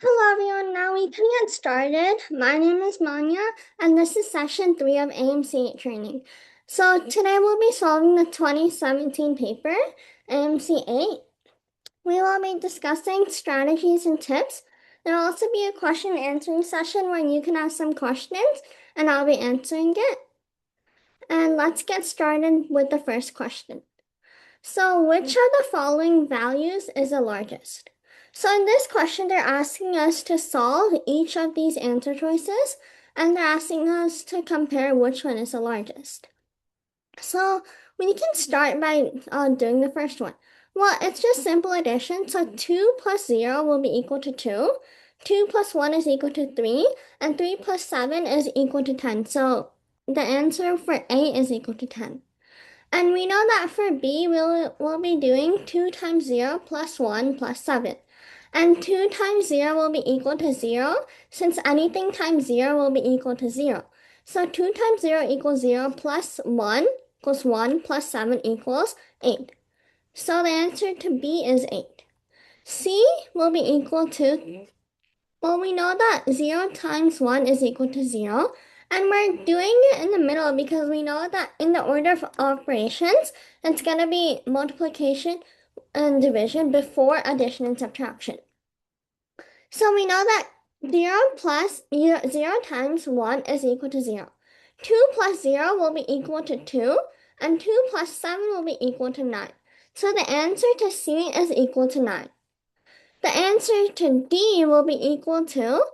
Hello everyone, now we can get started. My name is Manya and this is session 3 of AMC-8 training. So today we'll be solving the 2017 paper, AMC-8. We will be discussing strategies and tips. There will also be a question and answering session where you can ask some questions and I'll be answering it. And let's get started with the first question. So, which of the following values is the largest? So, in this question, they're asking us to solve each of these answer choices, and they're asking us to compare which one is the largest. So, we can start by doing the first one. Well, it's just simple addition. So, 2 plus 0 will be equal to 2. 2 plus 1 is equal to 3. And 3 plus 7 is equal to 10. So, the answer for A is equal to 10. And we know that for B, we'll be doing 2 times 0 plus 1 plus 7. And 2 times 0 will be equal to 0, since anything times 0 will be equal to 0. So 2 times 0 equals 0 plus 1 equals 1 plus 7 equals 8. So the answer to B is 8. C will be equal to, well, we know that 0 times 1 is equal to 0. And we're doing it in the middle because we know that in the order of operations, it's going to be multiplication and division before addition and subtraction. So we know that 0 plus 0 times 1 is equal to 0. 2 plus 0 will be equal to 2, and 2 plus 7 will be equal to 9. So the answer to C is equal to 9. The answer to D will be equal to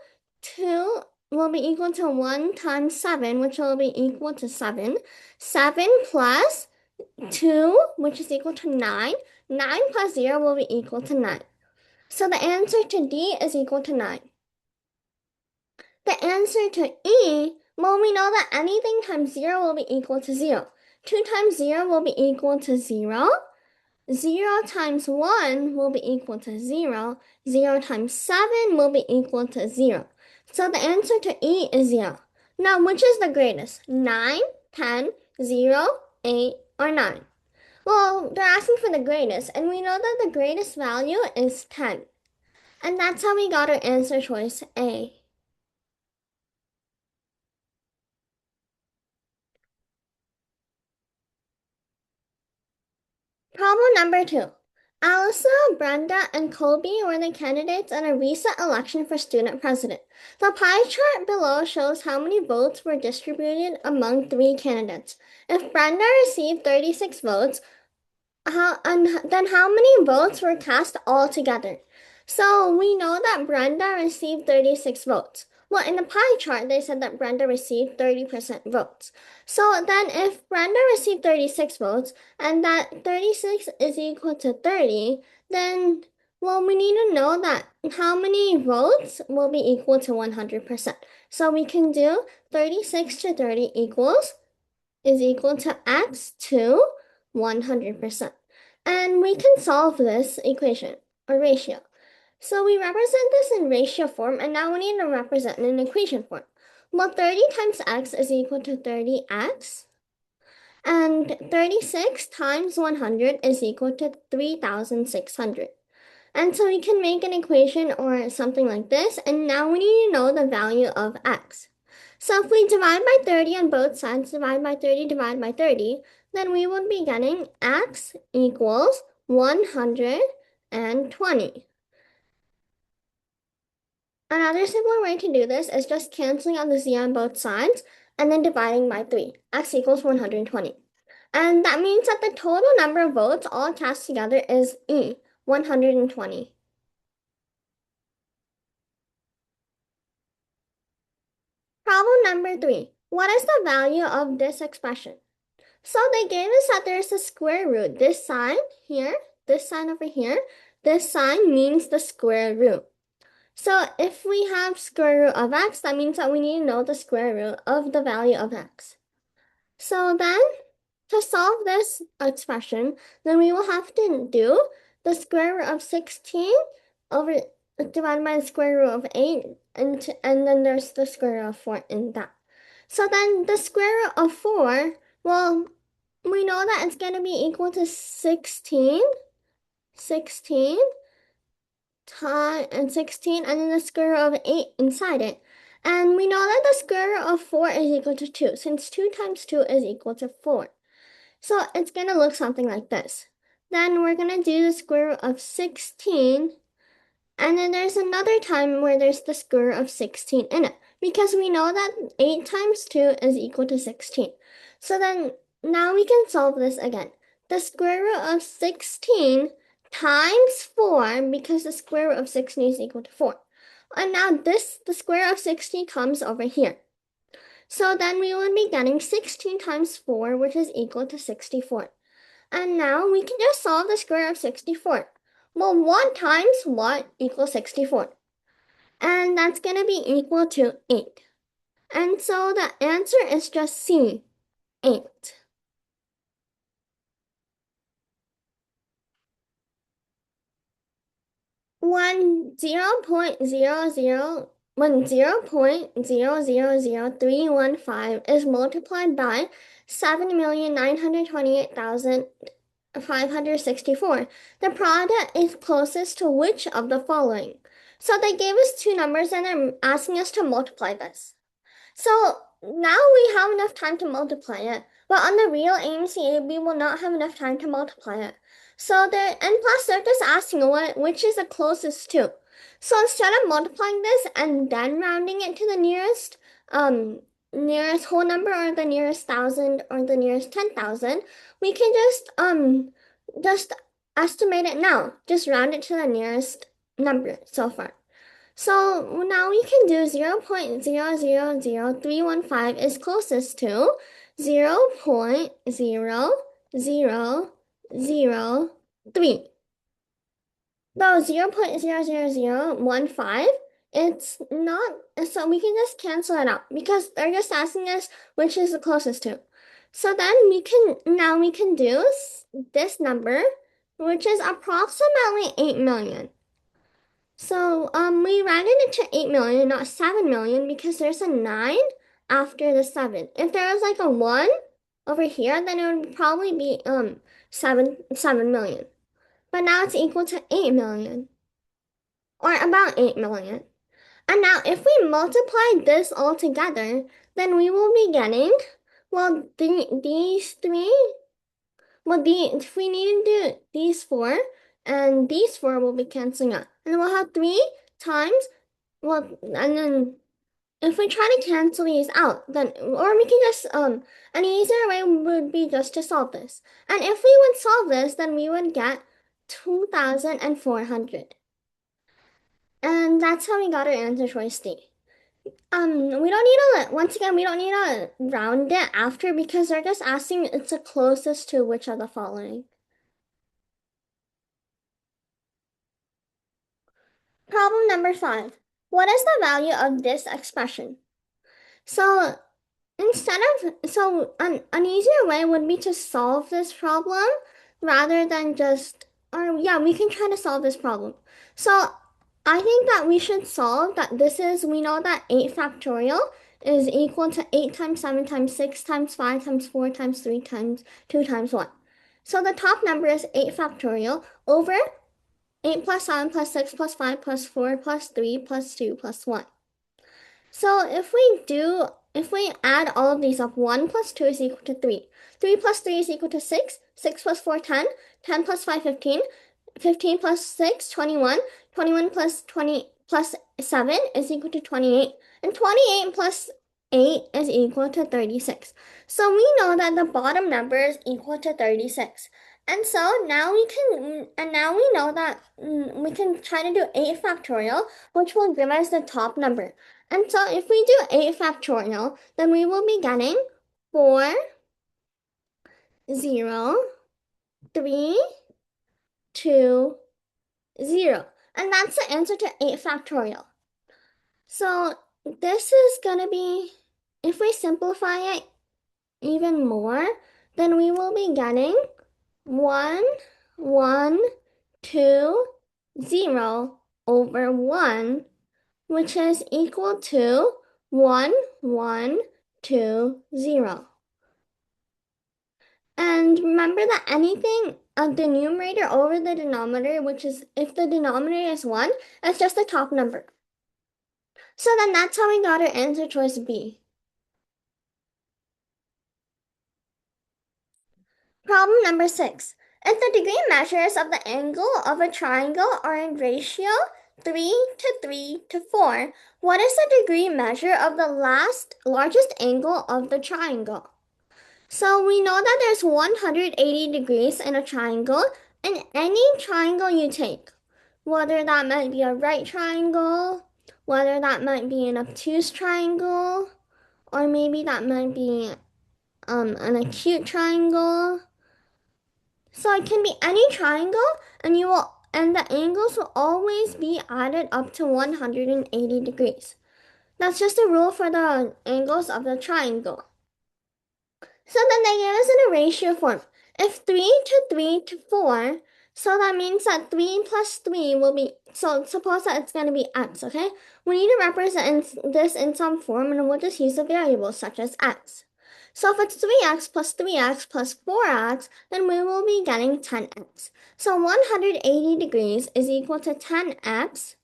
1 times 7, which will be equal to 7. 7 plus 2, which is equal to 9. 9 plus 0 will be equal to 9. So the answer to D is equal to 9. The answer to E, well, we know that anything times 0 will be equal to 0. 2 times 0 will be equal to 0. 0 times 1 will be equal to 0. 0 times 7 will be equal to 0. So the answer to E is 0. Now, which is the greatest? 9, 10, 0, 8, or 9? Well, they're asking for the greatest, and we know that the greatest value is 10. And that's how we got our answer choice A. Problem number 2. Alyssa, Brenda, and Colby were the candidates in a recent election for student president. The pie chart below shows how many votes were distributed among 3 candidates. If Brenda received 36 votes, then how many votes were cast altogether? So we know that Brenda received 36 votes. Well, in the pie chart, they said that Brenda received 30% votes. So then if Brenda received 36 votes and that 36 is equal to 30, then, well, we need to know that how many votes will be equal to 100%. So we can do 36 to 30 is equal to x to 100%. And we can solve this equation, or ratio. So we represent this in ratio form, and now we need to represent it in equation form. Well, 30 times x is equal to 30x, and 36 times 100 is equal to 3,600. And so we can make an equation or something like this, and now we need to know the value of x. So if we divide by 30 on both sides, divide by 30, divide by 30, then we would be getting x equals 120. Another simpler way to do this is just canceling out the z on both sides and then dividing by 3. X equals 120. And that means that the total number of votes all cast together is 120. Problem number 3. What is the value of this expression? So they gave us that there's a square root. This sign here, this sign over here, this sign means the square root. So if we have square root of x, that means that we need to know the square root of the value of x. So then, to solve this expression, then we will have to do the square root of 16 over divided by the square root of 8, and then there's the square root of 4 in that. So then the square root of 4, well, we know that it's going to be equal to 16 and 16, and then the square root of 8 inside it. And we know that the square root of 4 is equal to 2, since 2 times 2 is equal to 4. So it's going to look something like this. Then we're going to do the square root of 16, and then there's another time where there's the square root of 16 in it, because we know that 8 times 2 is equal to 16. So then now we can solve this again. The square root of 16 times 4, because the square root of 16 is equal to 4. And now the square root of 16 comes over here. So then we would be getting 16 times 4, which is equal to 64. And now we can just solve the square root of 64. Well, 1 times what equals 64? And that's going to be equal to 8. And so the answer is just C, 8. When 0.000315 is multiplied by 7,928,564, the product is closest to which of the following? So they gave us two numbers and they're asking us to multiply this. So now we have enough time to multiply it, but on the real AMC-8, we will not have enough time to multiply it. So and plus they're just asking which is the closest to. So instead of multiplying this and then rounding it to the nearest whole number or the nearest 1,000 or the nearest 10,000, we can just estimate it now. Just round it to the nearest number so far. So now we can do 0.000315 is closest to 0.00003. Though 0.00015, it's not, so we can just cancel it out because they're just asking us which is the closest to. So then we can do this number, which is approximately 8 million. So we rounded it to 8 million, not 7 million, because there's a 9 after the 7. If there was like a 1 over here, then it would probably be 7 million. But now it's equal to 8 million, or about 8 million. And now if we multiply this all together, then we will be getting, well, these three, well, if we need to do these four, and these four will be canceling out. And we'll have 3 times, well, and then if we try to cancel these out, then, or we can just, an easier way would be just to solve this. And if we would solve this, then we would get 2,400. And that's how we got our answer choice D. We don't need to, once again, we don't need to round it after because they're just asking it's the closest to which of the following. Problem number 5. What is the value of this expression? So an easier way would be to solve this problem rather than we can try to solve this problem. So I think that we should solve that we know that 8 factorial is equal to 8 times 7 times 6 times 5 times 4 times 3 times 2 times 1. So the top number is 8 factorial over 8 plus 7 plus 6 plus 5 plus 4 plus 3 plus 2 plus 1. So if we add all of these up, 1 plus 2 is equal to 3. 3 plus 3 is equal to 6. 6 plus 4, 10. 10 plus 5, 15. 15 plus 6, 21. 21 plus 20 plus 7 is equal to 28. And 28 plus 8 is equal to 36. So we know that the bottom number is equal to 36. And so now we know that we can try to do 8 factorial, which will give us the top number. And so if we do 8 factorial, then we will be getting 4, 0, 3, 2, 0. And that's the answer to 8 factorial. So this is going to be, if we simplify it even more, then we will be getting 1, 1, 2, 0 over 1, which is equal to 1, 1, 2, 0. And remember that anything the numerator over the denominator, which is if the denominator is 1, it's just the top number. So then that's how we got our answer choice B. Problem number 6. If the degree measures of the angle of a triangle are in ratio 3 to 3 to 4, what is the degree measure of the largest angle of the triangle? So we know that there's 180 degrees in a triangle, and any triangle you take, whether that might be a right triangle, whether that might be an obtuse triangle, or maybe that might be an acute triangle. So it can be any triangle, and the angles will always be added up to 180 degrees. That's just a rule for the angles of the triangle. So then they gave us in a ratio form. If 3 to 3 to 4, so that means that 3 plus 3 will be, so suppose that it's going to be x, okay? We need to represent this in some form, and we'll just use a variable such as x. So if it's 3x plus 3x plus 4x, then we will be getting 10x. So 180 degrees is equal to 10x.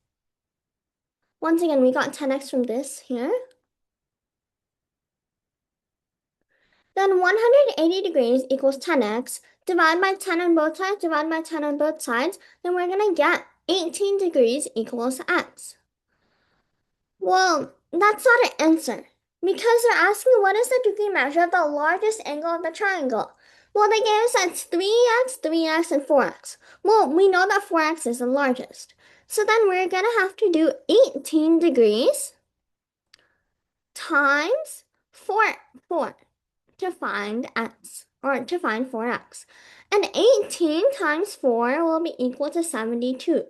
Once again, we got 10x from this here. Then 180 degrees equals 10x. Divide by 10 on both sides, divide by 10 on both sides. Then we're going to get 18 degrees equals x. Well, that's not an answer. Because they're asking what is the degree measure of the largest angle of the triangle. Well, they gave us that's 3x, 3x, and 4x. Well, we know that 4x is the largest. So then we're going to have to do 18 degrees times 4 to find x, or to find 4x. And 18 times 4 will be equal to 72.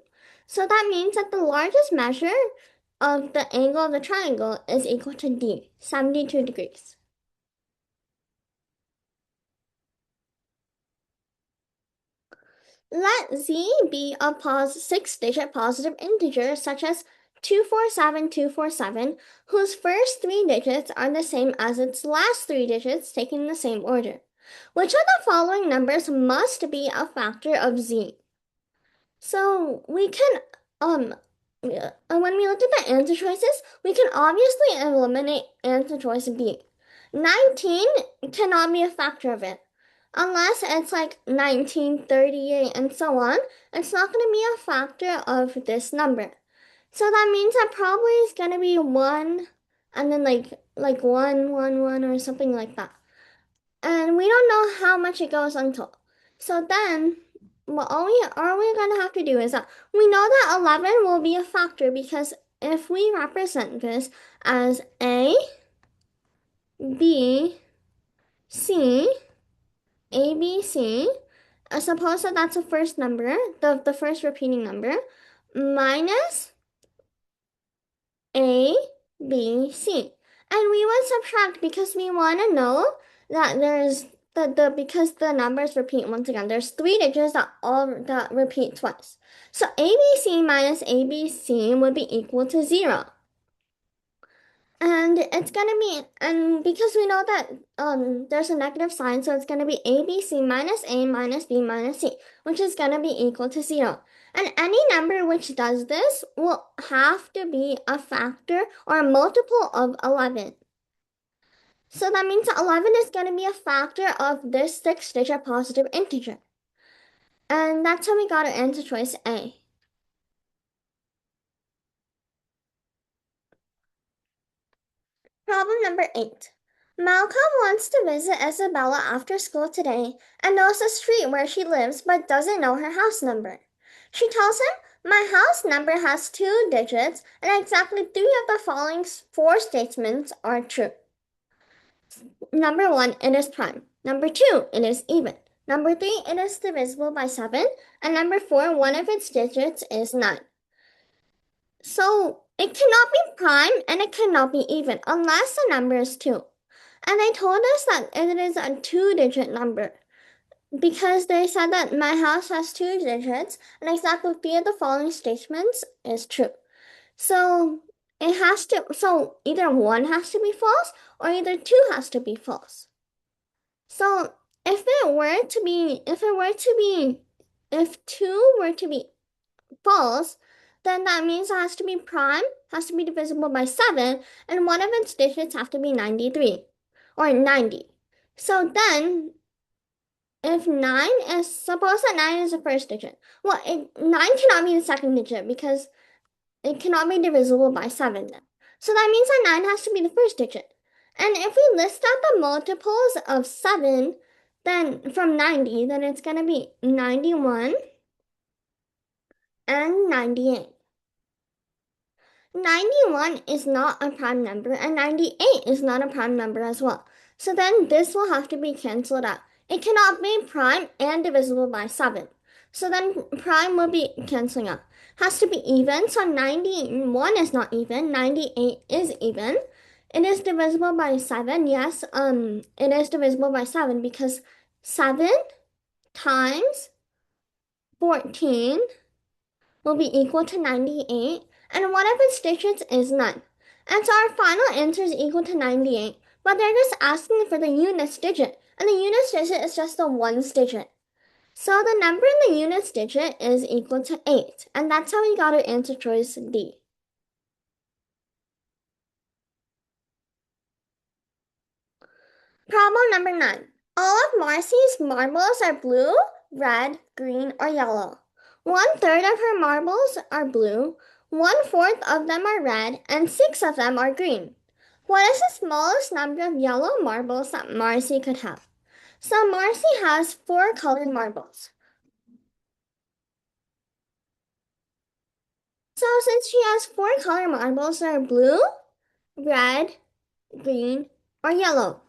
So that means that the largest measure of the angle of the triangle is equal to D, 72 degrees. Let Z be a 6-digit positive integer such as 247247, whose first 3 digits are the same as its last 3 digits taken in the same order. Which of the following numbers must be a factor of Z? So we can, when we look at the answer choices, we can obviously eliminate answer choice B. 19 cannot be a factor of it. Unless it's like 1938 and so on, it's not going to be a factor of this number. So that means that probably is going to be 1 and then like 1, 1, 1 or something like that. And we don't know how much it goes until. So then, what all we're gonna have to do is that we know that 11 will be a factor because if we represent this as A, B, C, A, B, C, suppose that that's the first number, the first repeating number, minus A, B, C. And we would subtract because we want to know that there's because the numbers repeat once again. There's 3 digits that repeat twice. So ABC minus ABC would be equal to 0. And it's gonna be, and because we know that there's a negative sign, so it's gonna be ABC minus A minus B minus C, which is gonna be equal to 0. And any number which does this will have to be a factor or a multiple of 11. So that means that 11 is gonna be a factor of this 6-digit positive integer. And that's how we got our answer choice A. Problem number 8. Malcolm wants to visit Isabella after school today and knows the street where she lives but doesn't know her house number. She tells him, "My house number has 2 digits and exactly 3 of the following 4 statements are true. Number 1, it is prime. Number 2, it is even. Number 3, it is divisible by 7. And number 4, one of its digits is 9. So it cannot be prime and it cannot be even unless the number is 2. And they told us that it is a 2-digit number because they said that my house has 2 digits and exactly 3 of the following statements is true. So so either 1 has to be false or either 2 has to be false. So if 2 were to be false, then that means it has to be prime, has to be divisible by 7, and one of its digits have to be 93 or 90. So then, if 9 is, suppose that 9 is the first digit. Well, 9 cannot be the second digit because it cannot be divisible by 7 then. So that means that 9 has to be the first digit. And if we list out the multiples of 7, then from 90, then it's going to be 91 and 98. 91 is not a prime number, and 98 is not a prime number as well. So then this will have to be canceled out. It cannot be prime and divisible by 7. So then prime will be canceling out. Has to be even, so 91 is not even, 98 is even. It is divisible by 7, yes, it is divisible by 7 because 7 times 14 will be equal to 98, and one of its digits is 9. And so our final answer is equal to 98, but they're just asking for the units digit, and the units digit is just the ones digit. So the number in the units digit is equal to 8, and that's how we got our answer choice D. Problem number 9. All of Marcy's marbles are blue, red, green, or yellow. 1/3 of her marbles are blue, 1/4 of them are red, and 6 of them are green. What is the smallest number of yellow marbles that Marcy could have? So Marcy has 4 colored marbles. So since she has 4 colored marbles, they're blue, red, green, or yellow.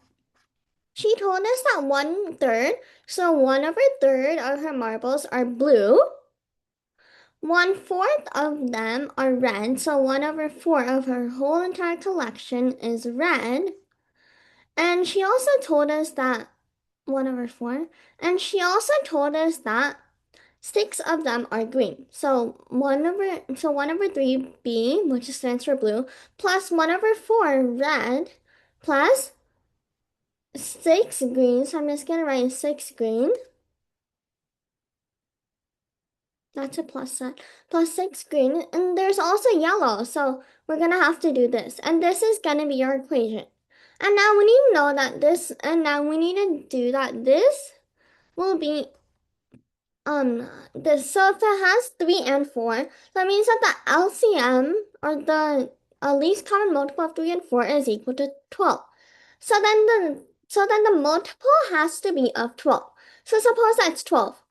She told us that 1/3, so 1/3 of her marbles are blue. 1/4 of them are red, so 1/4 of her whole entire collection is red. And she also told us that 1/4, and she also told us that 6 of them are green. So 1/3 B, which stands for blue, plus 1/4 red, plus 6 green. So I'm just gonna write 6 green. That's a plus sign. Plus 6 green. And there's also yellow. So we're going to have to do this. And this is going to be our equation. And now we need to know that this, and now we need to do that this will be, this. So if it has 3 and 4, that means that the LCM, or the least common multiple of 3 and 4, is equal to 12. So then the multiple has to be of 12. So suppose that's 12.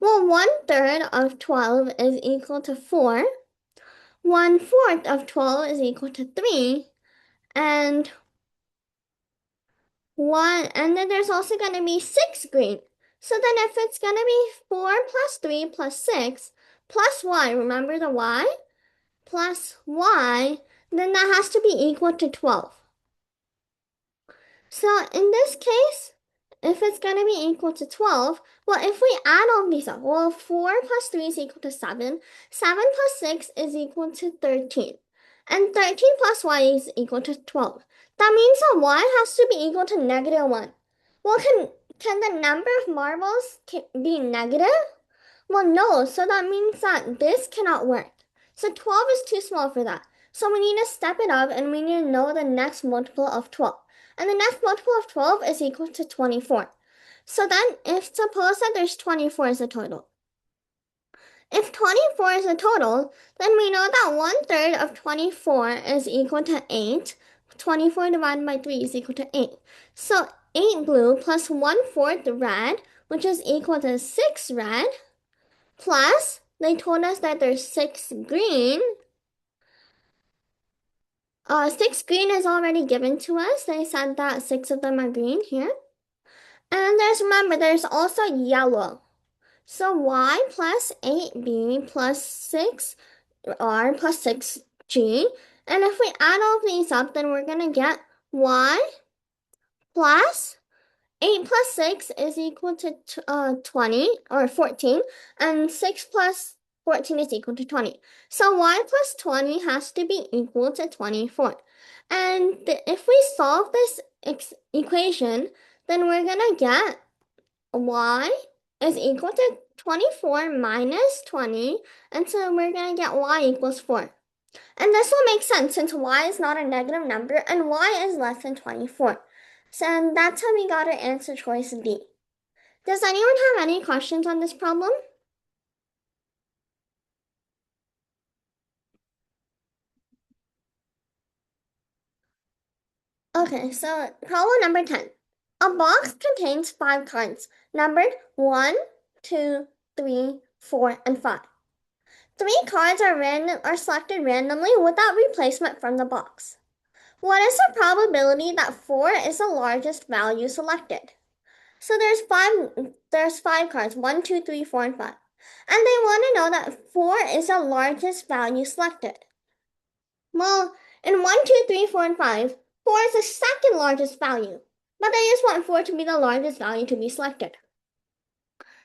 Well, 1/3 of 12 is equal to 4. 1/4 of 12 is equal to 3. And then there's also going to be 6 green. So then if it's going to be 4 plus 3 plus 6 plus y, remember the y? Plus y, then that has to be equal to 12. So in this case, if it's going to be equal to 12, well, if we add all these up, well, 4 plus 3 is equal to 7. 7 plus 6 is equal to 13. And 13 plus y is equal to 12. That means that y has to be equal to -1. Well, can the number of marbles be negative? Well, no, so that means that this cannot work. So 12 is too small for that. So we need to step it up, and we need to know the next multiple of 12. And the next multiple of 12 is equal to 24. So then, if suppose that there's 24 as a total. If 24 is a total, then we know that 1/3 of 24 is equal to 8. 24 divided by 3 is equal to 8. So 8 blue plus 1/4 red, which is equal to 6 red, plus, they told us that there's 6 green. 6 green is already given to us. They said that 6 of them are green here. And remember, there's also yellow. So y plus 8b plus 6r plus 6g. And if we add all of these up, then we're going to get y plus 8 plus 6 is equal to 20 or 14. And 6 plus 14 is equal to 20. So y plus 20 has to be equal to 24. And if we solve this equation, then we're going to get y is equal to 24 minus 20, and so we're going to get y equals 4. And this will make sense since y is not a negative number and y is less than 24. So that's how we got our answer choice D. Does anyone have any questions on this problem? Okay, so problem number 10. A box contains 5 cards, numbered 1, 2, 3, 4, and 5. 3 cards are selected randomly without replacement from the box. What is the probability that 4 is the largest value selected? So there's five cards, 1, 2, 3, 4, and 5. And they want to know that 4 is the largest value selected. Well, in 1, 2, 3, 4, and 5, 4 is the second largest value. But they just want 4 to be the largest value to be selected.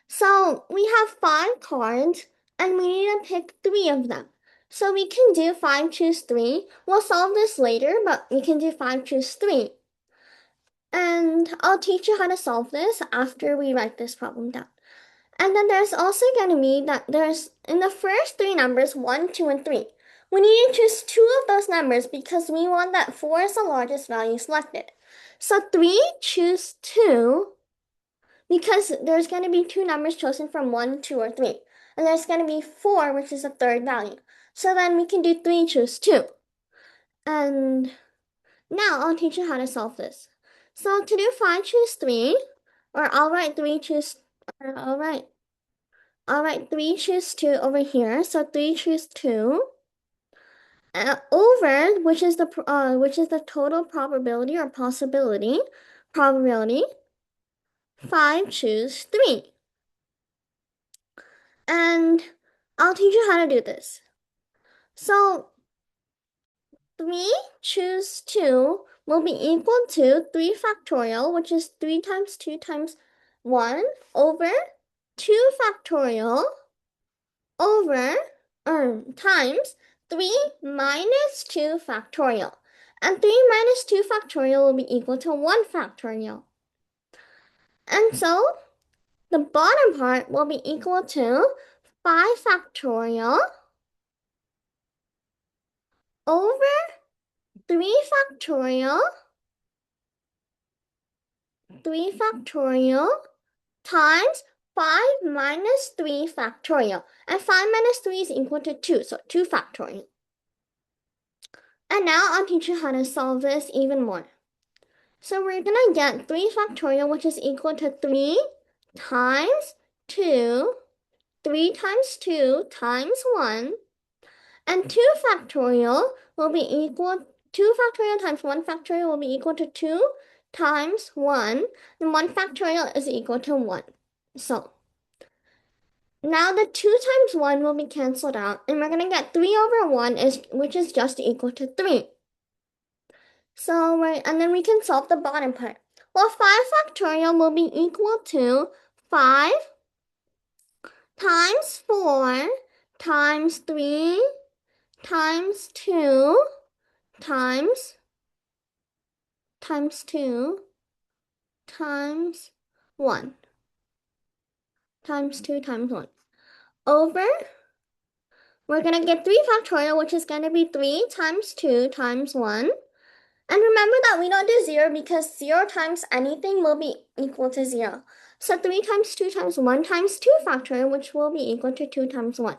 So we have 5 cards and we need to pick 3 of them. So we can do 5 choose 3. We'll solve this later, but we can do 5 choose 3. And I'll teach you how to solve this after we write this problem down. And then there's also going to be that there's in the first 3 numbers, 1, 2, and 3. We need to choose 2 of those numbers because we want that 4 is the largest value selected. So 3 choose 2 because there's going to be 2 numbers chosen from 1, 2, or 3. And there's going to be 4, which is the third value. So then we can do 3 choose 2. And now I'll teach you how to solve this. So to do 5 choose 3, or I'll write 3 choose, or I'll write 3 choose 2 over here. So 3 choose 2 over, which is the total probability or possibility, probability, 5 choose 3. And I'll teach you how to do this. So 3 choose 2 will be equal to 3 factorial, which is 3 times 2 times 1, over 2 factorial over times 3 minus 2 factorial. And 3 minus 2 factorial will be equal to 1 factorial. And so the bottom part will be equal to 5 factorial over 3 factorial times 5 minus 3 factorial. And 5 minus 3 is equal to 2, so 2 factorial. And now I'll teach you how to solve this even more. So we're going to get 3 factorial, which is equal to 3 times 2, 3 times 2 times 1, and 2 factorial will be equal, 2 factorial times 1 factorial will be equal to 2 times 1, and 1 factorial is equal to 1. So now the 2 times 1 will be canceled out, and we're going to get 3 over 1, which is just equal to 3. So and then we can solve the bottom part. Well, 5 factorial will be equal to 5 times 4 times 3 times 2 times 2 times 1 times 2 times 1 over, we're going to get 3 factorial, which is going to be 3 times 2 times 1. And remember that we don't do 0 because 0 times anything will be equal to 0. So 3 times 2 times 1 times 2 factorial, which will be equal to 2 times 1.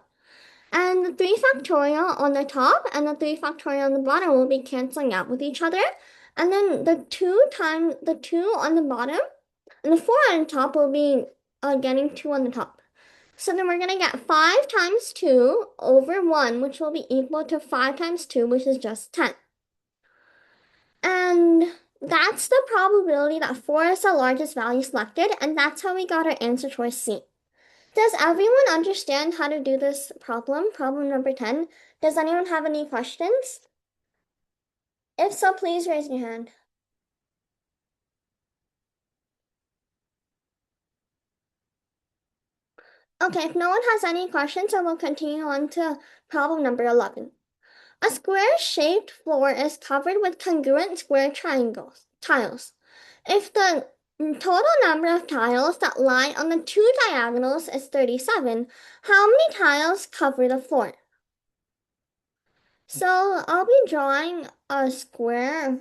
And the 3 factorial on the top and the 3 factorial on the bottom will be canceling out with each other. And then the 2 on the bottom and the 4 on the top will be getting 2 on the top. So then we're going to get 5 times 2 over 1, which will be equal to 5 times 2, which is just 10. And that's the probability that 4 is the largest value selected, and that's how we got our answer choice C. Does everyone understand how to do this problem number 10? Does anyone have any questions? If so, please raise your hand. Okay, if no one has any questions, I will continue on to problem number 11. A square-shaped floor is covered with congruent square tiles. If the total number of tiles that lie on the two diagonals is 37. How many tiles cover the floor? So I'll be drawing a square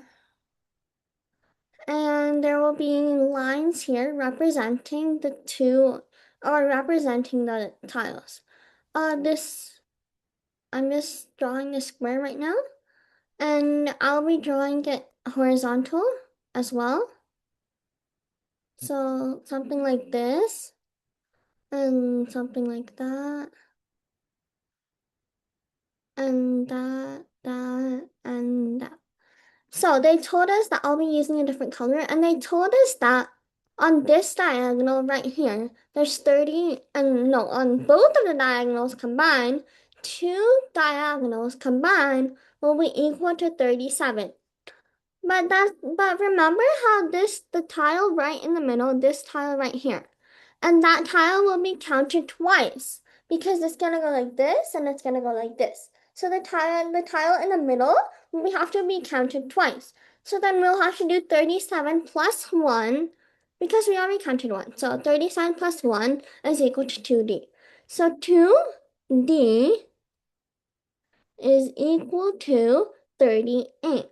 and there will be lines here representing the two or representing the tiles. I'm just drawing the square right now and I'll be drawing it horizontal as well. So something like this and something like that and that and that. So they told us that I'll be using a different color, and they told us that on this diagonal right here, there's 30, and no, on both of the diagonals combined, two diagonals combined will be equal to 37. But remember how the tile right in the middle, this tile right here, and that tile will be counted twice because it's gonna go like this and it's gonna go like this. So the tile in the middle we have to be counted twice. So then we'll have to do 37 plus 1 because we already counted 1. So 37 plus 1 is equal to 2D. So 2D is equal to 38.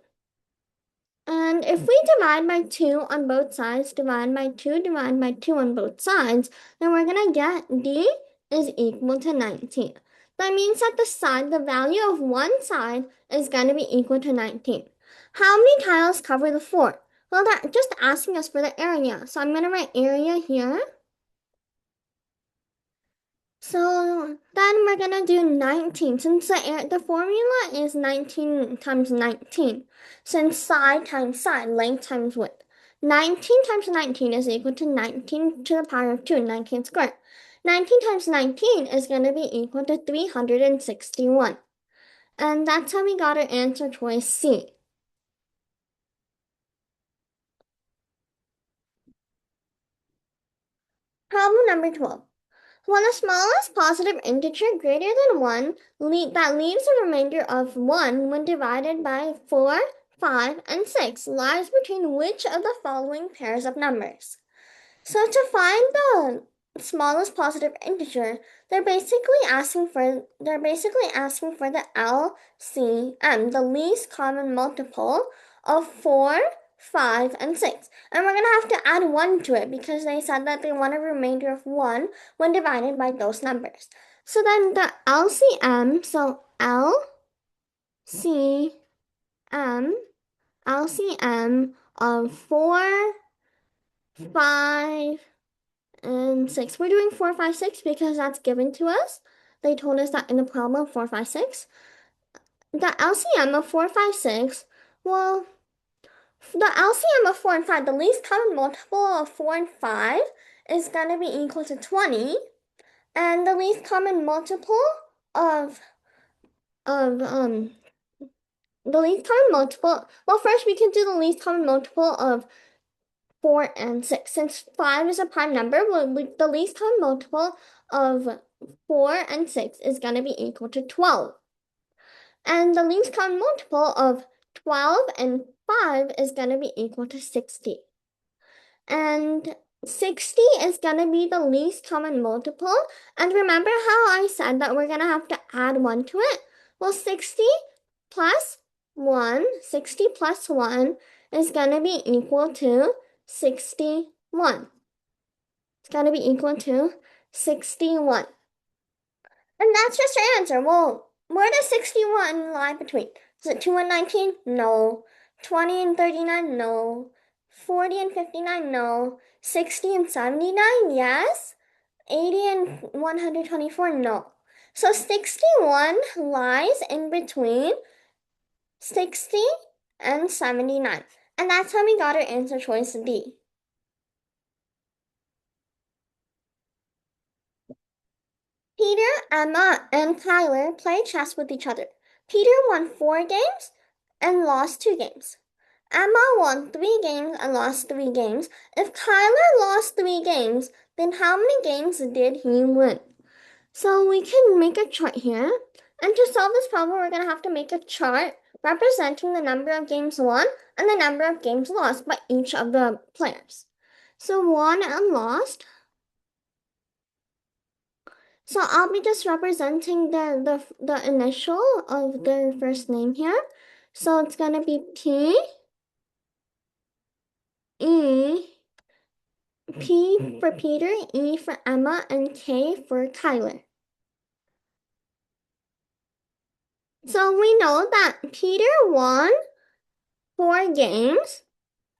And if we divide by 2 on both sides, divide by 2, divide by 2 on both sides, then we're going to get D is equal to 19. That means that the value of one side is going to be equal to 19. How many tiles cover the floor? Well, they're just asking us for the area. So I'm going to write area here. So then we're gonna do 19 since the formula is 19 times 19. Since side times side, length times width. 19 times 19 is equal to 19 to the power of 2, 19 squared. 19 times 19 is gonna be equal to 361. And that's how we got our answer choice C. Problem number 12. When the smallest positive integer greater than 1 that leaves a remainder of 1 when divided by 4, 5, and 6 lies between which of the following pairs of numbers? So to find the smallest positive integer, they're basically asking for the LCM, the least common multiple of 4, 5, and 6. And we're going to have to add 1 to it because they said that they want a remainder of 1 when divided by those numbers. So then the LCM, so LCM of 4, 5, and 6. We're doing 4, 5, 6 because that's given to us. They told us that in the problem 4, 5, 6. The LCM of 4, 5, 6, well, the LCM of 4 and 5, the least common multiple of 4 and 5 is going to be equal to 20. And the least common multiple of the least common multiple, well, first we can do the least common multiple of 4 and 6. Since 5 is a prime number, the least common multiple of 4 and 6 is going to be equal to 12. And the least common multiple of 12 and 5 is going to be equal to 60. And 60 is going to be the least common multiple. And remember how I said that we're going to have to add 1 to it? Well, 60 plus 1 is going to be equal to 61. It's going to be equal to 61. And that's just our answer. Well, where does 61 lie between? Is it 2 and 19? No. 20 and 39? No. 40 and 59? No. 60 and 79? Yes. 80 and 124? No. So 61 lies in between 60 and 79. And that's how we got our answer choice D. Peter, Emma, and Tyler play chess with each other. Peter won 4 games and lost 2 games. Emma won 3 games and lost 3 games. If Tyler lost 3 games, then how many games did he win? So we can make a chart here. And to solve this problem, we're going to have to make a chart representing the number of games won and the number of games lost by each of the players. So won and lost. So I'll be just representing the initial of their first name here. So it's gonna be E, P for Peter, E for Emma, and K for Kyler. So we know that Peter won 4 games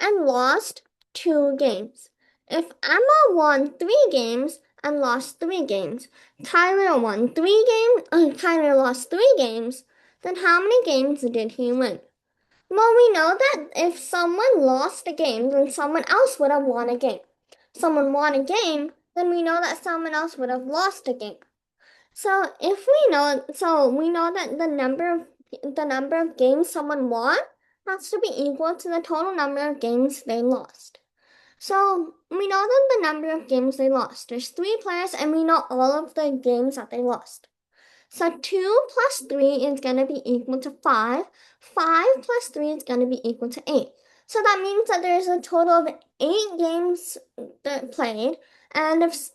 and lost 2 games. If Emma won 3 games and lost 3 games, Kyler lost 3 games, then how many games did he win? Well, we know that if someone lost a game, then someone else would have won a game. Someone won a game, then we know that someone else would have lost a game. So we know that the number of games someone won has to be equal to the total number of games they lost. So we know that the number of games they lost. There's 3 players, and we know all of the games that they lost. So 2 plus 3 is going to be equal to 5. 5 plus 3 is going to be equal to 8. So that means that there's a total of 8 games that played. And if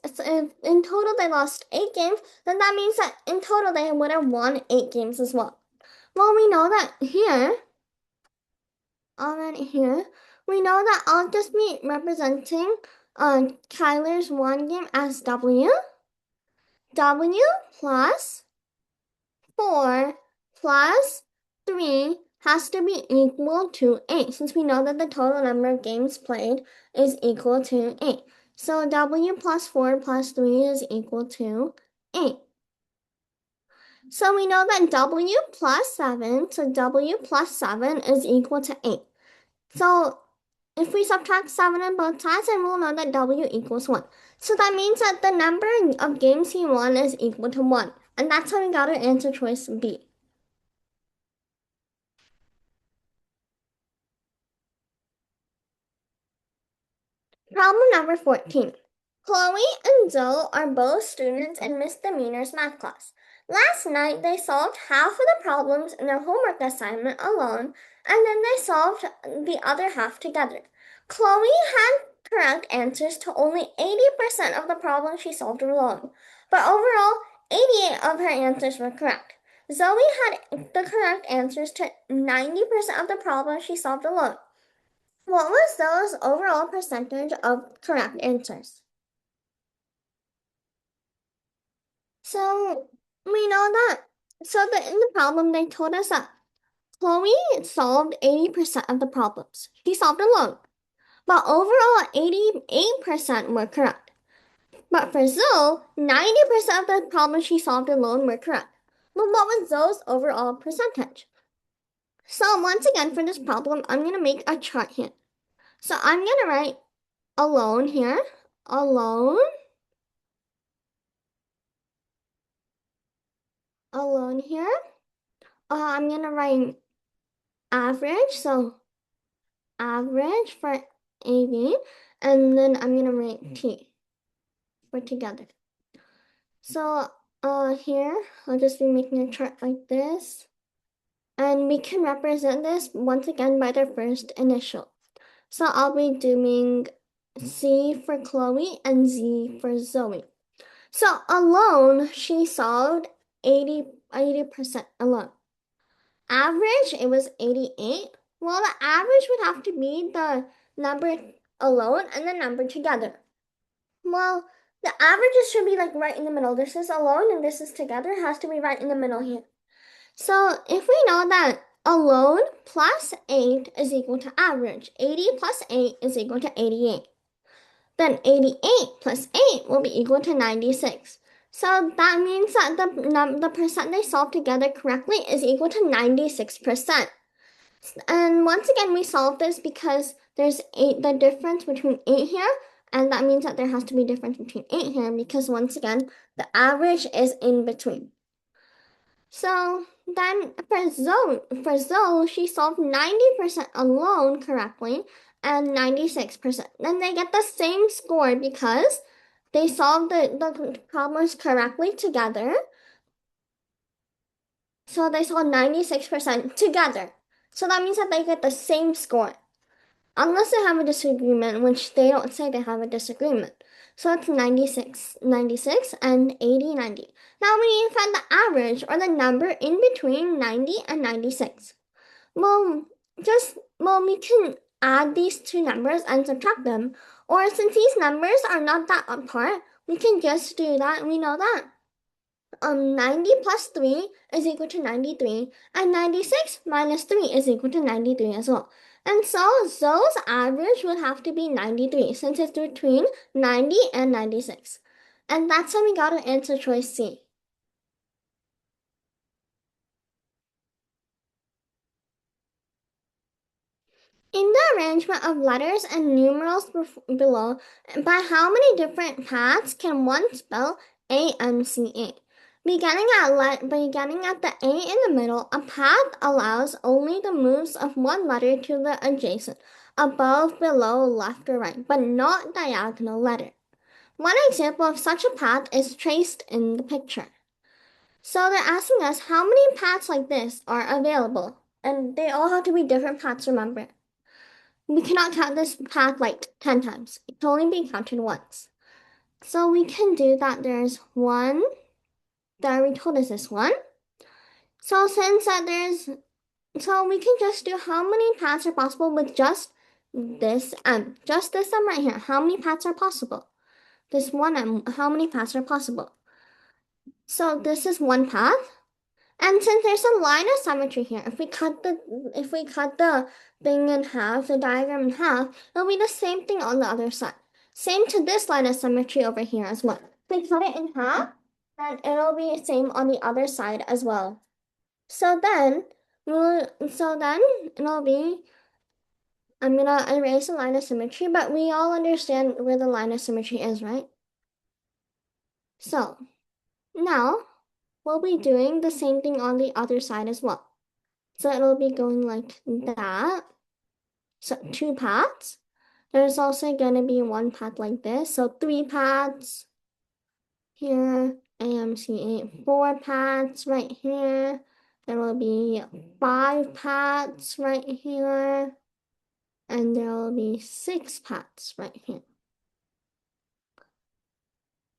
in total they lost 8 games, then that means that in total they would have won 8 games as well. Well, we know that here, already here, we know that I'll just be representing Kyler's 1 game as W. W plus 4 plus 3 has to be equal to 8, since we know that the total number of games played is equal to 8. So W plus 4 plus 3 is equal to 8. So we know that W plus 7, so W plus 7 is equal to 8. So if we subtract 7 on both sides, then we'll know that W equals 1. So that means that the number of games he won is equal to 1. And that's how we got our answer choice B. Problem number 14. Chloe and Zoe are both students in Miss Demeanor's math class. Last night they solved half of the problems in their homework assignment alone, and then they solved the other half together. Chloe had correct answers to only 80% of the problems she solved alone, but overall, 88 of her answers were correct. Zoe had the correct answers to 90% of the problems she solved alone. What was Zoe's overall percentage of correct answers? So we know that. In the problem, they told us that Chloe solved 80% of the problems. She solved alone. But overall, 88% were correct. But for Zoe, 90% of the problems she solved alone were correct. But what was Zoe's overall percentage? So once again, for this problem, I'm going to make a chart here. So I'm going to write alone here. Alone. Alone here. I'm going to write average. So average for AB. And then I'm going to write T for together. So here, I'll just be making a chart like this. And we can represent this once again by their first initial. So I'll be doing C for Chloe and Z for Zoe. So alone, she solved 80% alone. Average, it was 88. Well, the average would have to be the number alone and the number together. Well, the averages should be like right in the middle. This is alone and this is together. It has to be right in the middle here. So if we know that alone plus 8 is equal to average, 80 plus 8 is equal to 88. Then 88 plus 8 will be equal to 96. So that means that the percent they solved together correctly is equal to 96%. And once again, we solved this because there's the difference between 8 here, and that means that there has to be a difference between 8 here because once again, the average is in between. So then for Zoe, she solved 90% alone correctly and 96%. Then they get the same score because they solved the problems correctly together. So they solved 96% together. So that means that they get the same score. unless they have a disagreement, which they don't say they have a disagreement. So it's 96, 96, and 80, 90. Now we need to find the average, or the number in between 90 and 96. Well, we can add these two numbers and subtract them. Or since these numbers are not that apart, we can just do that. We know that 90 plus 3 is equal to 93, and 96 minus 3 is equal to 93 as well. And so Zoe's average would have to be 93 since it's between 90 and 96. And that's how we got to answer choice C. In the arrangement of letters and numerals below, by how many different paths can one spell AMC-8? Beginning at the A in the middle, a path allows only the moves of one letter to the adjacent, above, below, left, or right, but not diagonal letter. One example of such a path is traced in the picture. So they're asking us how many paths like this are available, and they all have to be different paths, remember. We cannot count this path like 10 times. It can only be counted once. So we can do that there's one that we told us this one. So since that so we can just do how many paths are possible with just this M right here. How many paths are possible? This one M, how many paths are possible? So this is one path. And since there's a line of symmetry here, if we cut the thing in half, the diagram in half, it'll be the same thing on the other side. Same to this line of symmetry over here as well. If we cut it in half, then it'll be the same on the other side as well. So then it'll be, I'm gonna erase the line of symmetry, but we all understand where the line of symmetry is, right? So now we'll be doing the same thing on the other side as well. So it'll be going like that. So two paths. There's also going to be one path like this. So three paths here. AMC-8, four paths right here. There will be five paths right here. And there will be six paths right here.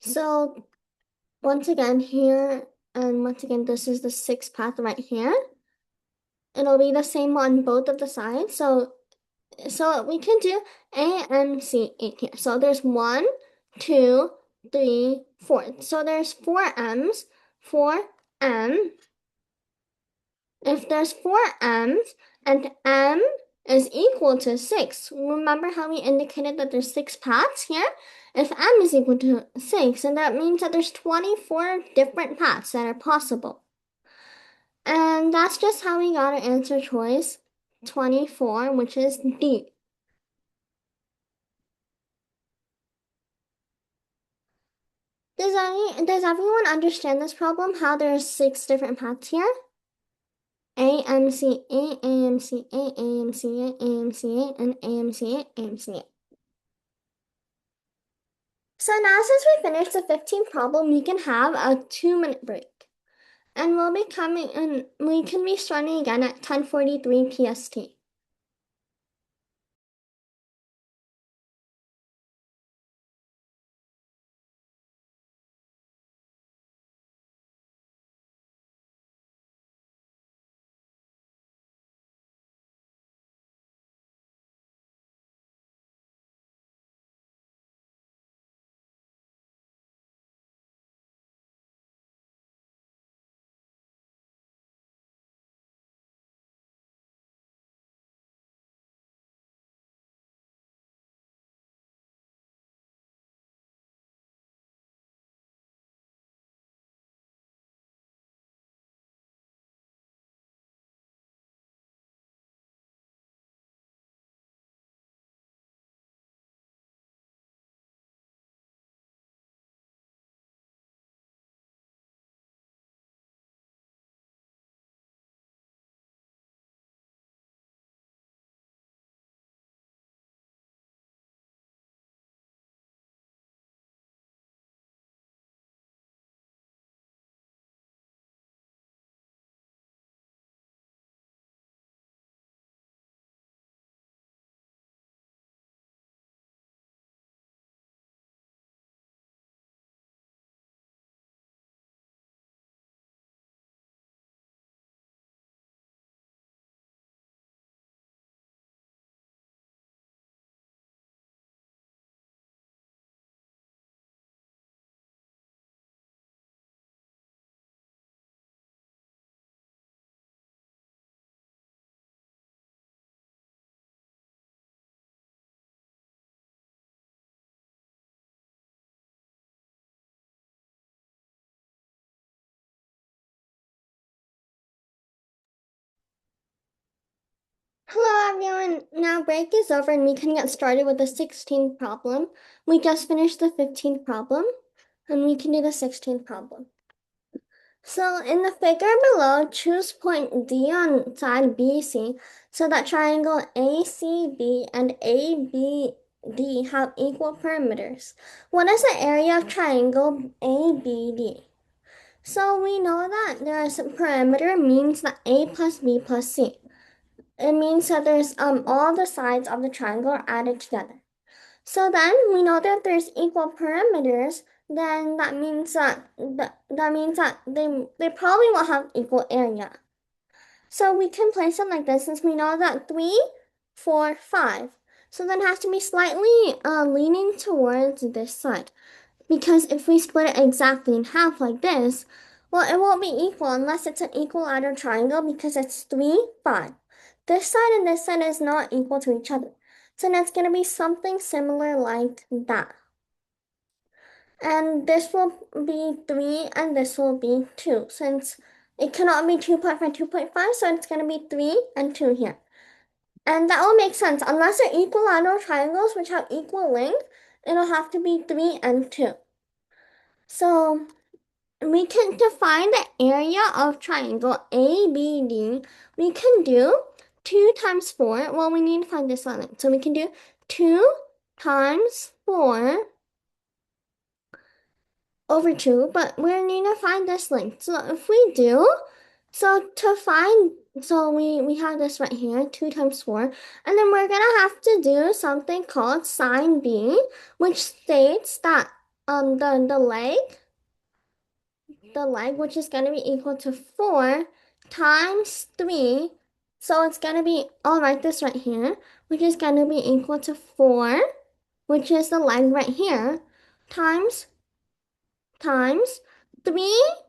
So once again here, and once again, this is the sixth path right here. It'll be the same on both of the sides. So we can do AMC-8 here. So there's 1, 2, 3, 4. So there's 4 M's, 4 M. If there's 4 M's and M is equal to 6, remember how we indicated that there's 6 paths here? If M is equal to 6, and that means that there's 24 different paths that are possible. And that's just how we got our answer choice 24, which is D. Does everyone understand this problem? How there are 6 different paths here? AMC-8, AMC-8, AMC-8, AMC-8, and AMC-8, AMC-8. So now since we finished the 15th problem, we can have a 2-minute break. And we can be starting again at 10:43 PST. everyone. Now break is over and we can get started with the 16th problem. We just finished the 15th problem and we can do the 16th problem. So in the figure below, choose point D on side BC so that triangle ACB and ABD have equal perimeters. What is the area of triangle ABD? So we know that there's a perimeter means that A plus B plus C. It means that there's all the sides of the triangle are added together. So then we know that there's equal perimeters. Then that means that they probably will have equal area. So we can place it like this since we know that 3, 4, 5. So then it has to be slightly leaning towards this side. Because if we split it exactly in half like this, well, it won't be equal unless it's an equilateral triangle because it's 3, 5. This side and this side is not equal to each other. So that's going to be something similar like that. And this will be 3 and this will be 2. Since it cannot be 2.5, 2.5, so it's going to be 3 and 2 here. And that will make sense. Unless they're equilateral triangles which have equal length, it'll have to be 3 and 2. So we can define the area of triangle ABD. We can do 2 times 4. Well, we need to find this one. So we can do 2 times 4 over 2, but we need to find this length. So if we do, we have this right here, 2 times 4, and then we're gonna have to do something called sine B, which states that the leg, which is going to be equal to 4 times 3. So it's going to be, I'll write this right here, which is going to be equal to 4, which is the leg right here, times 3,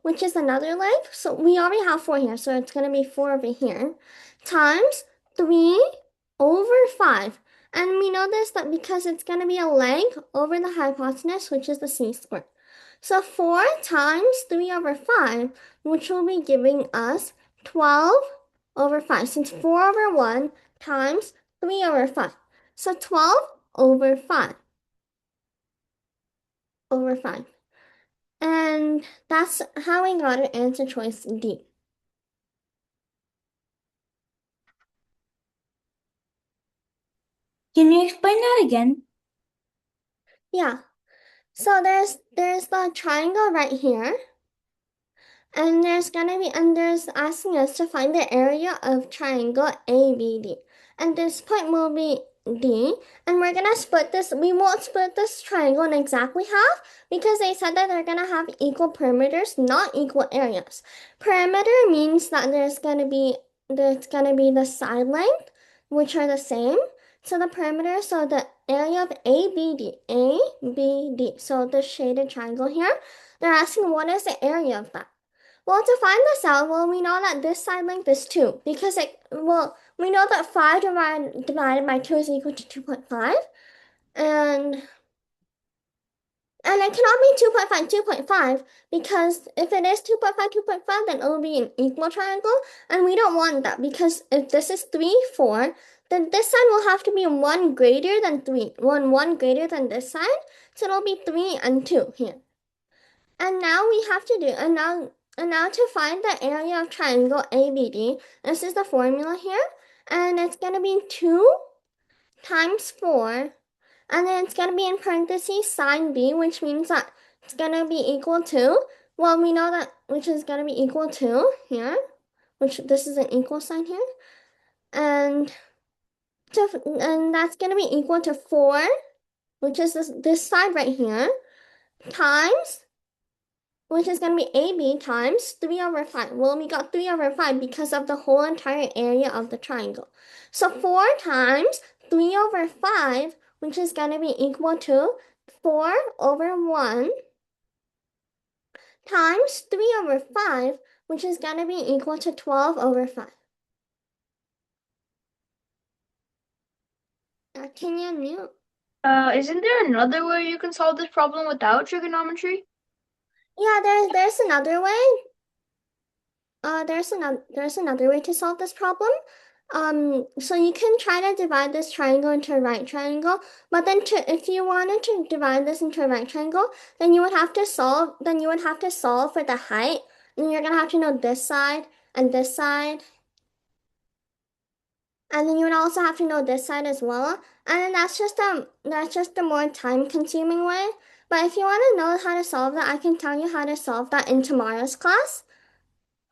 which is another leg. So we already have 4 here, so it's going to be 4 over here, times 3 over 5. And we know this that because it's going to be a leg over the hypotenuse, which is the c-squared. So 4 times 3 over 5, which will be giving us 12 over 5, since 4 over 1 times 3 over 5. So 12 over 5 over 5. And that's how we got our answer choice D. Can you explain that again? Yeah. So there's the triangle right here. And there's asking us to find the area of triangle ABD. And this point will be D. And we're gonna split this. We won't split this triangle in exactly half because they said that they're gonna have equal perimeters, not equal areas. Perimeter means that there's gonna be the side length, which are the same. So the perimeter, so the area of ABD. So the shaded triangle here, they're asking what is the area of that. Well, to find this out, well, we know that this side length is 2 because we know that 5 divided by 2 is equal to 2.5. And it cannot be 2.5, 2.5 because if it is 2.5, 2.5, then it will be an equal triangle. And we don't want that because if this is 3, 4, then this side will have to be 1 greater than 3, 1 greater than this side. So it'll be 3 and 2 here. And now we have to do, and now to find the area of triangle ABD, this is the formula here, and it's going to be 2 times 4, and then it's going to be in parentheses sine B, which means that it's going to be equal to, well, we know that, which is going to be equal to here, which this is an equal sign here, and that's going to be equal to 4, which is this side right here, times, which is going to be AB times 3 over 5. Well, we got 3 over 5 because of the whole entire area of the triangle. So 4 times 3 over 5, which is going to be equal to 4 over 1 times 3 over 5, which is going to be equal to 12 over 5. Can you unmute? Isn't there another way you can solve this problem without trigonometry? Yeah, there's another way. There's another way to solve this problem. So you can try to divide this triangle into a right triangle, but then if you wanted to divide this into a right triangle, then you would have to solve for the height, and you're gonna have to know this side, and then you would also have to know this side as well. And then that's just a more time consuming way. But if you want to know how to solve that, I can tell you how to solve that in tomorrow's class.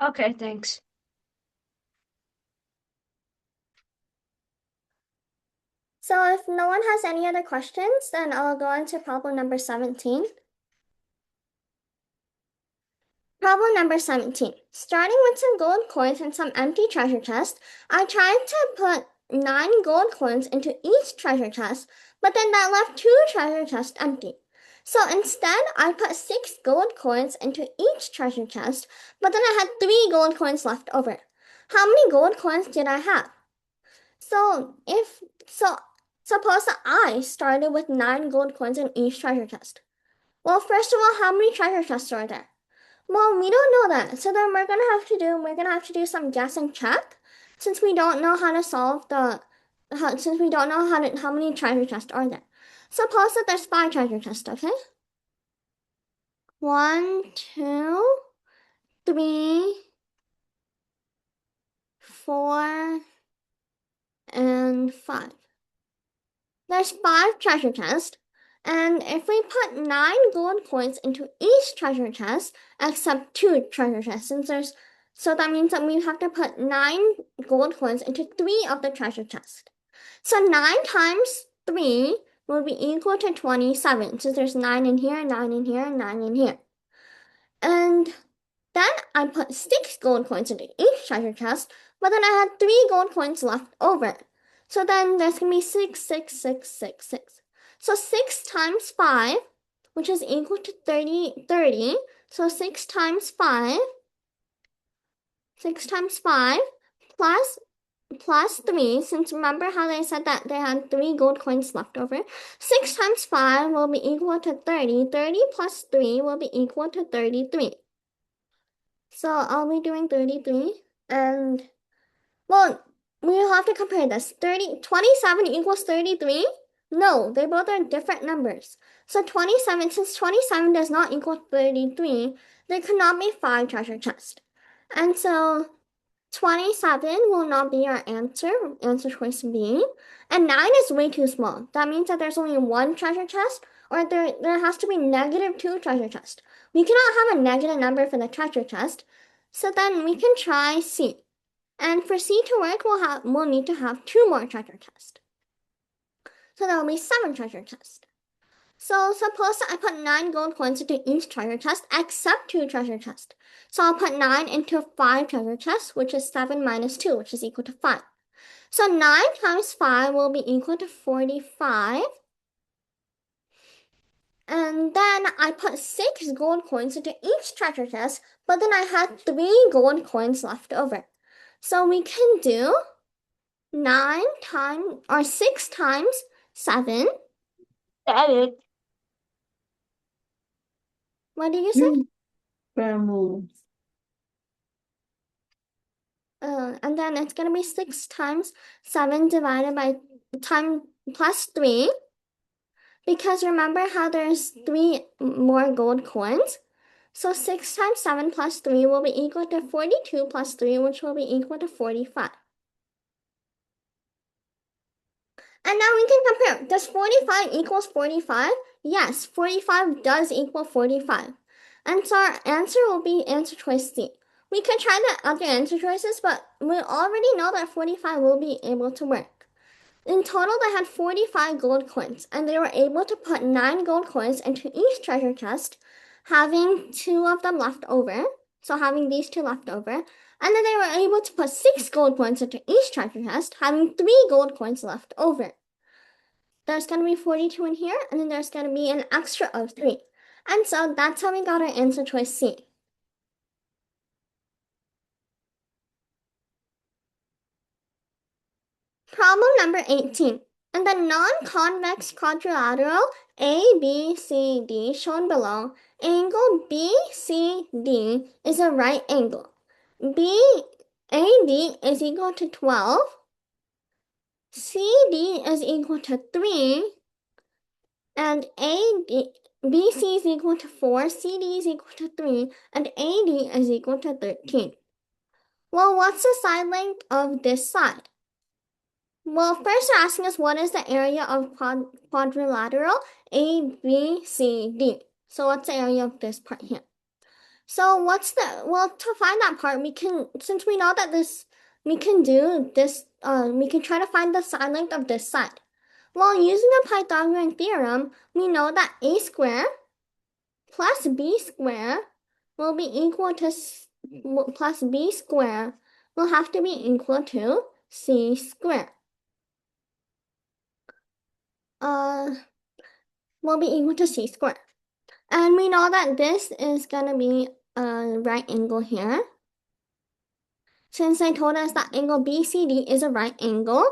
Okay, thanks. So if no one has any other questions, then I'll go on to problem number 17. Problem number 17. Starting with some gold coins and some empty treasure chests, I tried to put 9 gold coins into each treasure chest, but then that left 2 treasure chests empty. So instead, I put 6 gold coins into each treasure chest, but then I had 3 gold coins left over. How many gold coins did I have? So suppose that I started with 9 gold coins in each treasure chest. Well, first of all, how many treasure chests are there? Well, we don't know that. So then we're gonna have to do some guess and check, since we don't know how to solve since we don't know how many treasure chests are there. Suppose that there's 5 treasure chests, okay? 1, 2, 3, 4, and 5. There's 5 treasure chests, and if we put 9 gold coins into each treasure chest, except 2 treasure chests, so that means that we have to put 9 gold coins into 3 of the treasure chests. So 9 times 3 will be equal to 27, since there's 9 in here, 9 in here, and 9 in here. And then I put 6 gold coins into each treasure chest, but then I had 3 gold coins left over. So then there's going to be 6, 6, 6, 6, 6. So 6 times 5, which is equal to 30. So 6 times 5 plus 3, since remember how they said that they had 3 gold coins left over. 6 times 5 will be equal to 30. 30 plus 3 will be equal to 33. So I'll be doing 33, and well, we'll have to compare this. 27 equals 33? No, they both are different numbers. So 27, since 27 does not equal 33, there could not be 5 treasure chests. And so 27 will not be our answer choice B. And 9 is way too small. That means that there's only 1 treasure chest, or there has to be negative 2 treasure chests. We cannot have a negative number for the treasure chest, so then we can try C. And for C to work, we'll need to have 2 more treasure chests. So there will be 7 treasure chests. So suppose that I put 9 gold coins into each treasure chest except 2 treasure chests. So I'll put 9 into 5 treasure chests, which is 7 minus 2, which is equal to 5. So 9 times 5 will be equal to 45. And then I put 6 gold coins into each treasure chest, but then I had 3 gold coins left over. So we can do 6 times 7. Got it. What did you say? Family. And then it's going to be 6 times 7 divided by time plus 3. Because remember how there's 3 more gold coins? So 6 times 7 plus 3 will be equal to 42 plus 3, which will be equal to 45. And now we can compare. Does 45 equals 45? Yes, 45 does equal 45. And so our answer will be answer choice C. We could try the other answer choices, but we already know that 45 will be able to work. In total, they had 45 gold coins, and they were able to put 9 gold coins into each treasure chest, having 2 of them left over. So having these 2 left over. And then they were able to put 6 gold coins into each treasure chest, having 3 gold coins left over. There's going to be 42 in here, and then there's going to be an extra of 3. And so that's how we got our answer choice C. Problem number 18. In the non-convex quadrilateral ABCD shown below, angle BCD is a right angle. BAD is equal to 12, CD is equal to 3, and BC is equal to 4, CD is equal to 3, and AD is equal to 13. Well, what's the side length of this side? Well, first they're asking us what is the area of quadrilateral ABCD. So what's the area of this part here? So well, to find that part, since we know that we can do this, we can try to find the side length of this side. Well, using the Pythagorean theorem, we know that a squared plus b squared will be equal to, plus b squared will have to be equal to c squared. Uh, will be equal to c squared. And we know that this is going to be a right angle here. Since they told us that angle BCD is a right angle,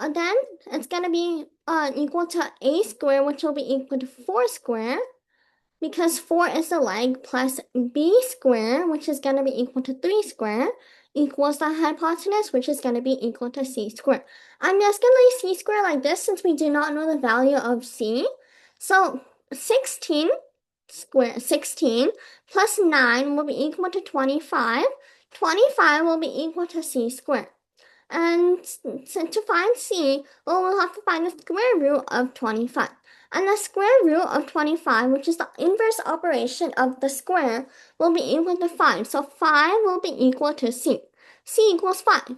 then it's going to be equal to a squared, which will be equal to 4 squared, because 4 is the leg, plus b squared, which is going to be equal to 3 squared, equals the hypotenuse, which is going to be equal to c squared. I'm just going to leave c squared like this since we do not know the value of c. So 16 plus 9 will be equal to 25. 25 will be equal to c squared. And to find c, well, we'll have to find the square root of 25. And the square root of 25, which is the inverse operation of the square, will be equal to 5. So 5 will be equal to c. c equals 5.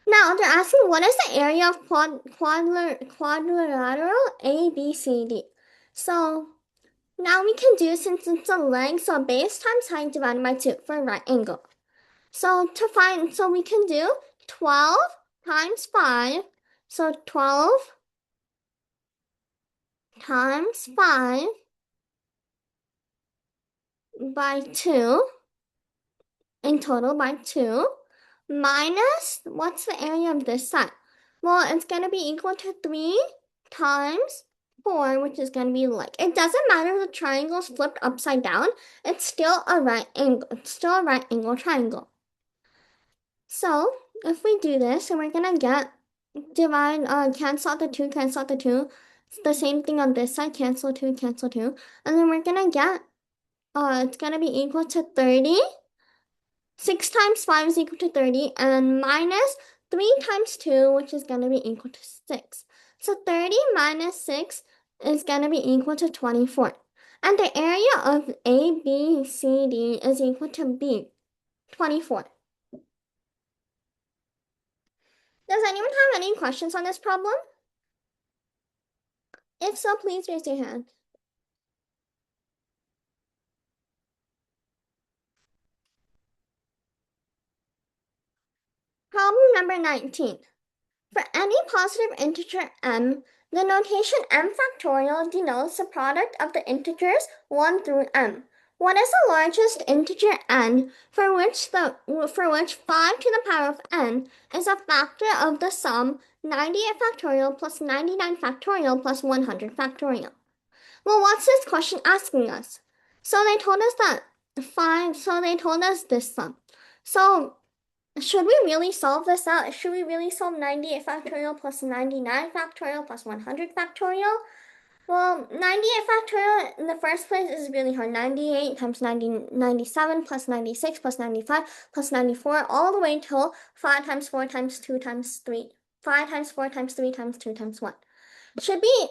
Now they're asking what is the area of quadrilateral ABCD. So now we can do, since it's a leg, so base times height divided by 2 for a right angle. So we can do 12 times 5. So 12 times 5 by 2, in total by 2, minus, what's the area of this side? Well, it's going to be equal to 3 times 4, which is going to be like, it doesn't matter if the triangle is flipped upside down, it's still a right angle. It's still a right angle triangle. So if we do this, and we're going to get, cancel out the 2, cancel out the 2. It's the same thing on this side, cancel 2, cancel 2. And then we're going to get, it's going to be equal to 30. 6 times 5 is equal to 30, and minus 3 times 2, which is going to be equal to 6. So 30 minus 6 is going to be equal to 24. And the area of ABCD is equal to B, 24. Does anyone have any questions on this problem? If so, please raise your hand. Problem number 19. For any positive integer m, the notation m factorial denotes the product of the integers 1 through m. What is the largest integer n for which 5 to the power of n is a factor of the sum 98 factorial plus 99 factorial plus 100 factorial? Well, what's this question asking us? So they told us this sum. So should we really solve this out? Should we really solve 98 factorial plus 99 factorial plus 100 factorial? Well, 98 factorial in the first place is really hard. 98 times 97 plus 96 plus 95 plus 94, all the way till 5 times 4 times 2 times 3. 5 times 4 times 3 times 2 times 1. Should we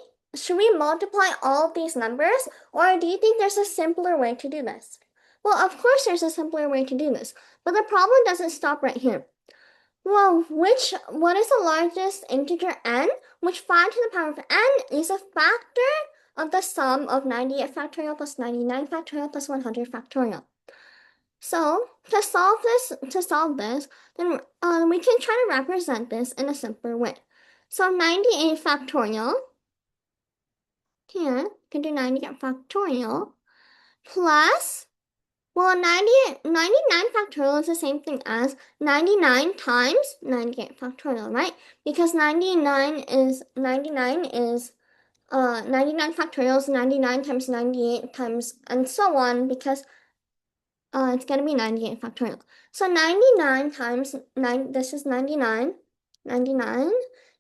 multiply all of these numbers, or do you think there's a simpler way to do this? Well, of course there's a simpler way to do this, but the problem doesn't stop right here. Well, what is the largest integer n? Which 5 to the power of n is a factor of the sum of 98 factorial plus 99 factorial plus 100 factorial. So to solve this, then we can try to represent this in a simpler way. So 98 factorial, here, we can do 98 factorial, plus, well, 99 factorial is the same thing as 99 times 98 factorial, right? Because 99 factorial is 99 times 98 times, and so on, because It's going to be 98 factorial. So 99 times 9, this is 99, 99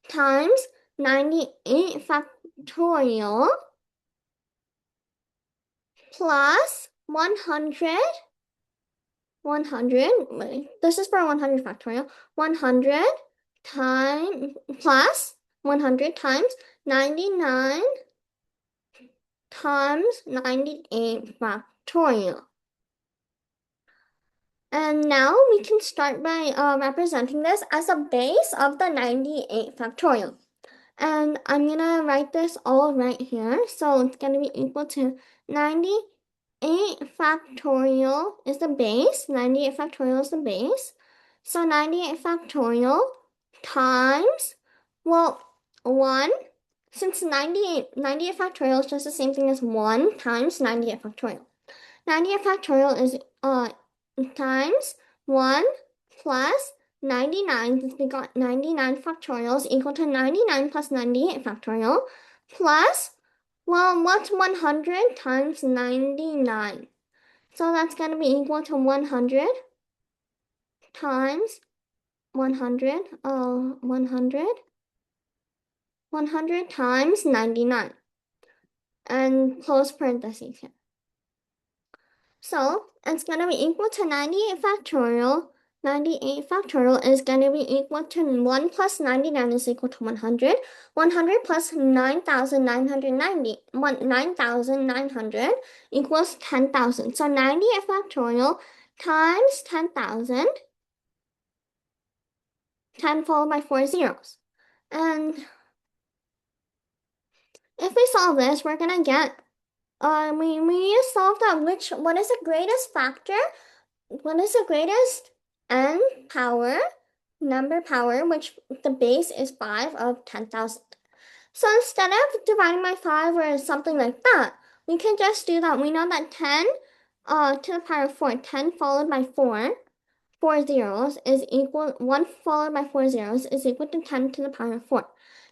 times 98 factorial plus 100, 100, wait, this is for 100 factorial, 100 times plus 100 times 99 times 98 factorial. And now we can start by representing this as a base of the 98 factorial. And I'm gonna write this all right here. So it's gonna be equal to 98 factorial is the base. 98 factorial is the base. So 98 factorial times, well, 1. Since 98 factorial is just the same thing as 1 times 98 factorial. 98 factorial is times 1 plus 99, since we got 99 factorial is equal to 99 plus 98 factorial, plus, well, what's 100 times 99? So that's going to be equal to 100 times 100, 100 times 99, and close parentheses here. So it's going to be equal to 98 factorial. 98 factorial is going to be equal to 1 plus 99 is equal to 100. 100 plus 9,990, 9,900 equals 10,000. So 98 factorial times 10,000, 10 followed by 4 zeros. And if we solve this, we're going to get, we need to solve that what is the greatest factor? What is the greatest n power, number power, which the base is 5 of 10,000. So instead of dividing by 5 or something like that, we can just do that. We know that 10 to the power of 4, 10 followed by 4 zeros is equal, 1 followed by 4 zeros is equal to 10 to the power of 4.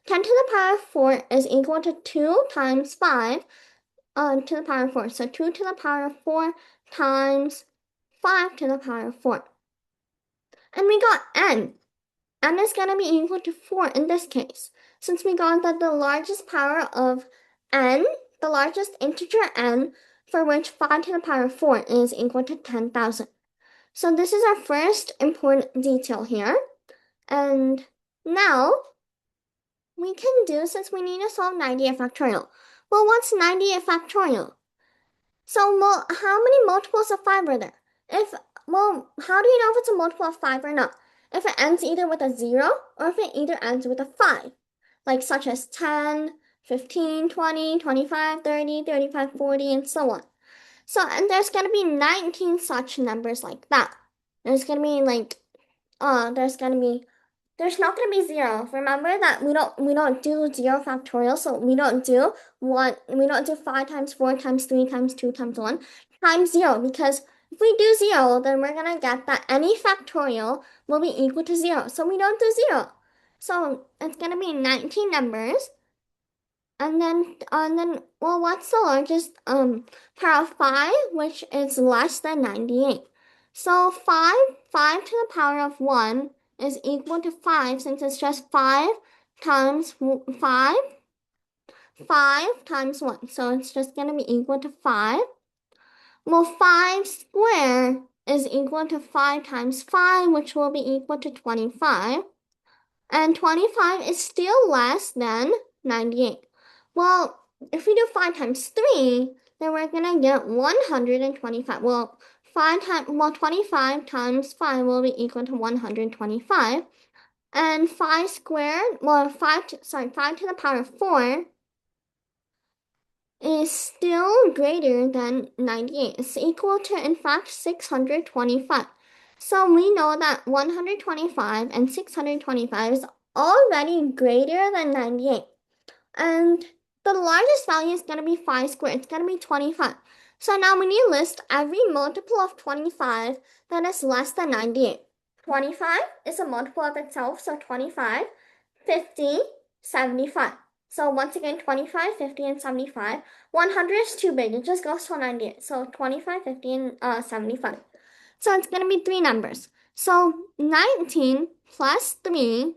10 to the power of 4 is equal to 2 times 5 to the power of 4. So 2 to the power of 4 times 5 to the power of 4. And we got n. N is going to be equal to 4 in this case, since we got that the largest power of n, the largest integer n, for which 5 to the power of 4 is equal to 10,000. So this is our first important detail here. And now we can do, since we need to solve 98 factorial. Well, what's 98 factorial? So, well, how many multiples of 5 are there? How do you know if it's a multiple of 5 or not? If it ends either with a 0 or if it either ends with a 5, like such as 10, 15, 20, 25, 30, 35, 40, and so on. So, and there's going to be 19 such numbers like that. There's going to be like, there's not going to be 0. Remember that we don't do 0 factorial, so we don't do 5 times 4 times 3 times 2 times 1 times 0, because if we do 0, then we're going to get that any factorial will be equal to 0. So we don't do 0. So it's going to be 19 numbers. And then, well, what's the largest power of 5, which is less than 98? So 5 to the power of 1 is equal to 5, since it's just 5 times 5, 5 times 1. So it's just going to be equal to 5. Well, 5 squared is equal to 5 times 5, which will be equal to 25. And 25 is still less than 98. Well, if we do 5 times 3, then we're going to get 125. Well, 25 times 5 will be equal to 125. And 5 squared, 5 to the power of 4 is still greater than 98. It's equal to, in fact, 625. So we know that 125 and 625 is already greater than 98. And the largest value is going to be 5 squared. It's going to be 25. So now we need to list every multiple of 25 that is less than 98. 25 is a multiple of itself, so 25, 50, 75. So once again, 25, 50, and 75. 100 is too big. It just goes to 98. So 25, 50, and 75. So it's going to be three numbers. So 19 plus 3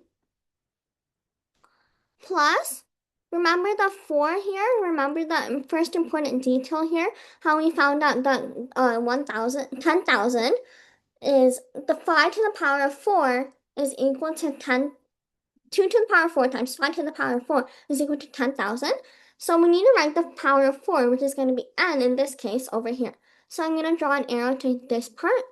plus, remember the 4 here? Remember the first important detail here? How we found out that 1,000, 10,000 is the 5 to the power of 4 is equal to 10. 2 to the power of 4 times 5 to the power of 4 is equal to 10,000. So we need to write the power of 4, which is going to be n in this case over here. So I'm going to draw an arrow to this part,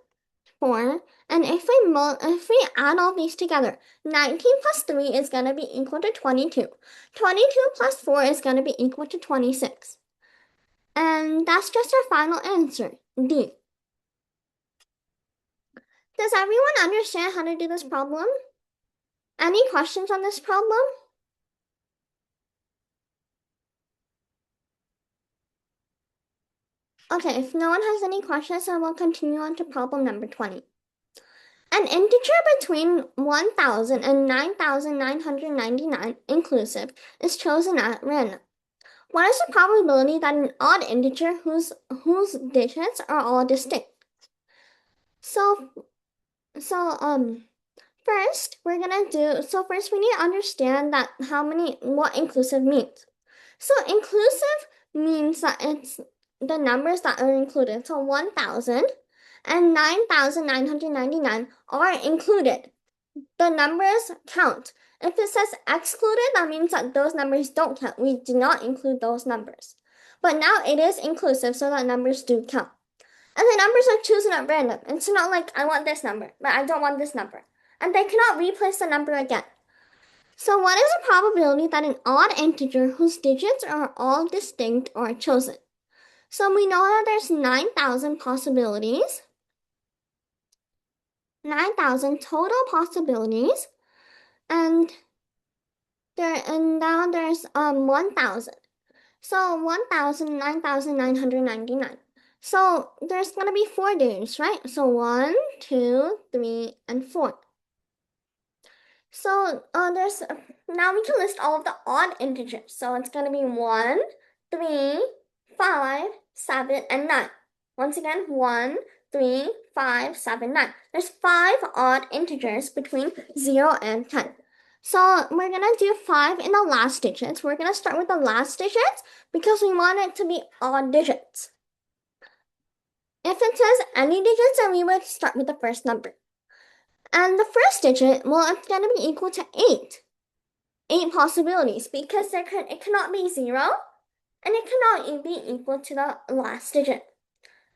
4. And if we add all these together, 19 plus 3 is going to be equal to 22. 22 plus 4 is going to be equal to 26. And that's just our final answer, D. Does everyone understand how to do this problem? Any questions on this problem? Okay, if no one has any questions, I will continue on to problem number 20. An integer between 1,000 and 9,999 inclusive is chosen at random. What is the probability that an odd integer whose digits are all distinct? So first first we need to understand that what inclusive means. So inclusive means that it's the numbers that are included. So 1,000 and 9,999 are included. The numbers count. If it says excluded, that means that those numbers don't count. We do not include those numbers. But now it is inclusive, so that numbers do count. And the numbers are chosen at random. It's not like I want this number, but I don't want this number. And they cannot replace the number again. So what is the probability that an odd integer whose digits are all distinct are chosen? So we know that there's 9,000 possibilities. 9,000 total possibilities. And now there's 1,000. So 1,000, 9,999. So there's gonna be 4 digits, right? So 1, 2, 3, and 4. So there's now we can list all of the odd integers. So it's gonna be 1, 3, 5, 7, and 9. Once again, 1, 3, 5, 7, 9. There's 5 odd integers between 0 and 10. So we're gonna do 5 in the last digits. We're gonna start with the last digits because we want it to be odd digits. If it says any digits, then we would start with the first number. And the first digit, well, it's gonna be equal to 8. 8 possibilities because it cannot be 0 and it cannot be equal to the last digit.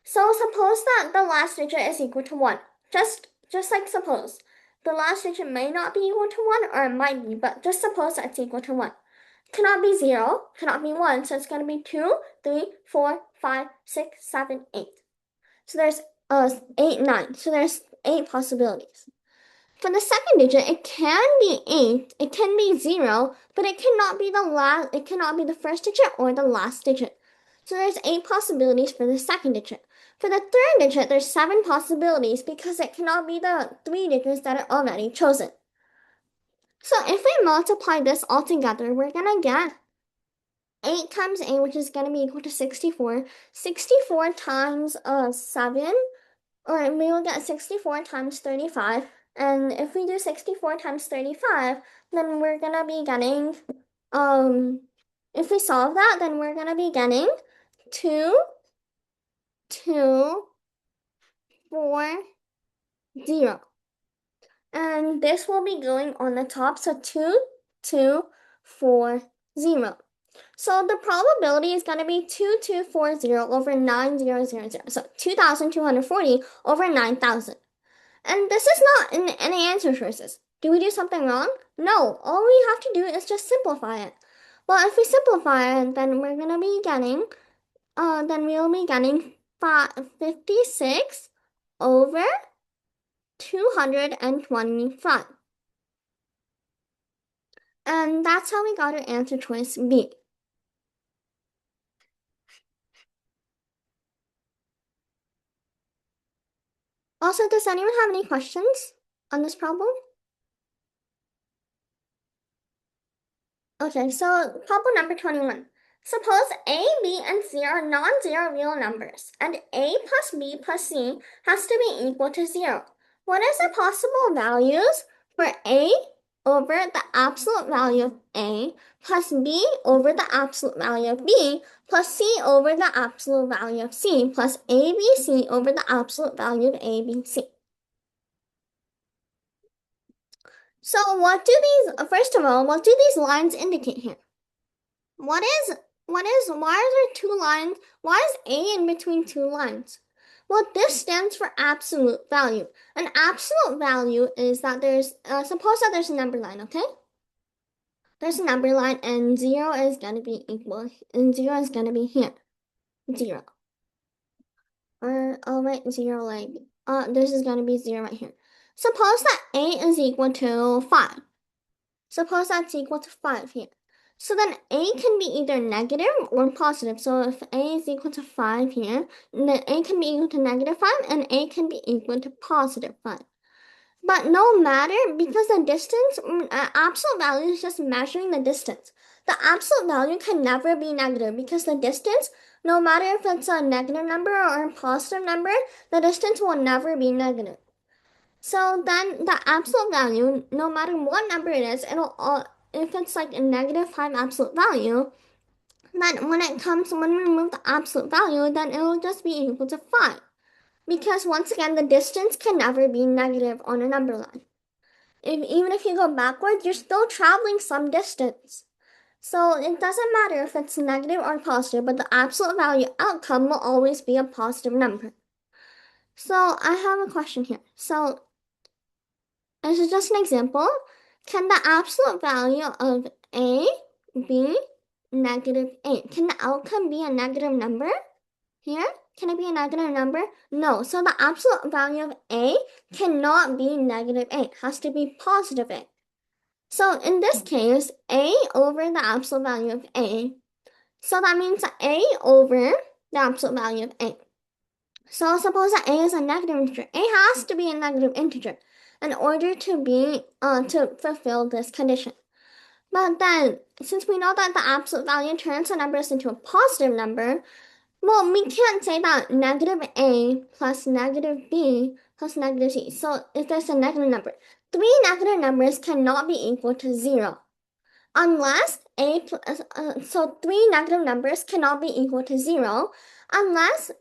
So suppose that the last digit is equal to 1. Just like suppose. The last digit may not be equal to 1 or it might be, but just suppose that it's equal to 1. Cannot be 0, cannot be 1, so it's going to be 2, 3, 4, 5, 6, 7, 8. So there's 8, 9. So there's 8 possibilities. For the second digit, it can be 8, it can be 0, but it cannot be the first digit or the last digit. So there's 8 possibilities for the second digit. For the third digit, there's 7 possibilities because it cannot be the 3 digits that are already chosen. So if we multiply this all together, we're gonna get 8 times 8, which is gonna be equal to 64. 64 times 7, or we will get 64 times 35. And if we do 64 times 35, then we're gonna be getting, if we solve that, then we're gonna be getting 2, 2, 4, 0. And this will be going on the top, so 2, 2, 4, 0. So the probability is going to be 2240 over 9000. So 2240 over 9,000. And this is not in any answer choices. Do we do something wrong? No, all we have to do is just simplify it. Well, if we simplify it, then we're going to be getting, we'll be getting 56 over 225. And that's how we got our answer choice B. Also, does anyone have any questions on this problem? Okay, so problem number 21. Suppose A, B, and C are non-zero real numbers, and A plus B plus C has to be equal to 0. What is the possible values for A over the absolute value of A plus B over the absolute value of B plus C over the absolute value of C plus ABC over the absolute value of ABC? So first of all, what do these lines indicate here? What is, why are there two lines? Why is A in between two lines? Well, this stands for absolute value. An absolute value is that suppose that there's a number line, okay? There's a number line and 0 is going to be equal, and 0 is going to be here, 0. Or I'll write 0 like, this is going to be 0 right here. Suppose that A is equal to 5. Suppose that's equal to 5 here. So then A can be either negative or positive. So if A is equal to 5 here, then A can be equal to negative 5 and A can be equal to positive 5. But no matter, because the distance, absolute value is just measuring the distance. The absolute value can never be negative because the distance, no matter if it's a negative number or a positive number, the distance will never be negative. So then the absolute value, no matter what number it is, if it's like a negative 5 absolute value, then when we remove the absolute value, then it will just be equal to 5. Because once again, the distance can never be negative on a number line. Even if you go backwards, you're still traveling some distance. So it doesn't matter if it's negative or positive, but the absolute value outcome will always be a positive number. So I have a question here. So this is just an example. Can the absolute value of A be negative 8? Can the outcome be a negative number here? Can it be a negative number? No. So the absolute value of A cannot be negative 8. It has to be positive 8. So in this case, A over the absolute value of A. So that means A over the absolute value of A. So suppose that A is a negative integer. A has to be a negative integer in order to fulfill this condition. But then, since we know that the absolute value turns the numbers into a positive number, well, we can't say that negative A plus negative B plus negative C. So if there's a negative number, three negative numbers cannot be equal to 0. Unless so three negative numbers cannot be equal to 0 unless,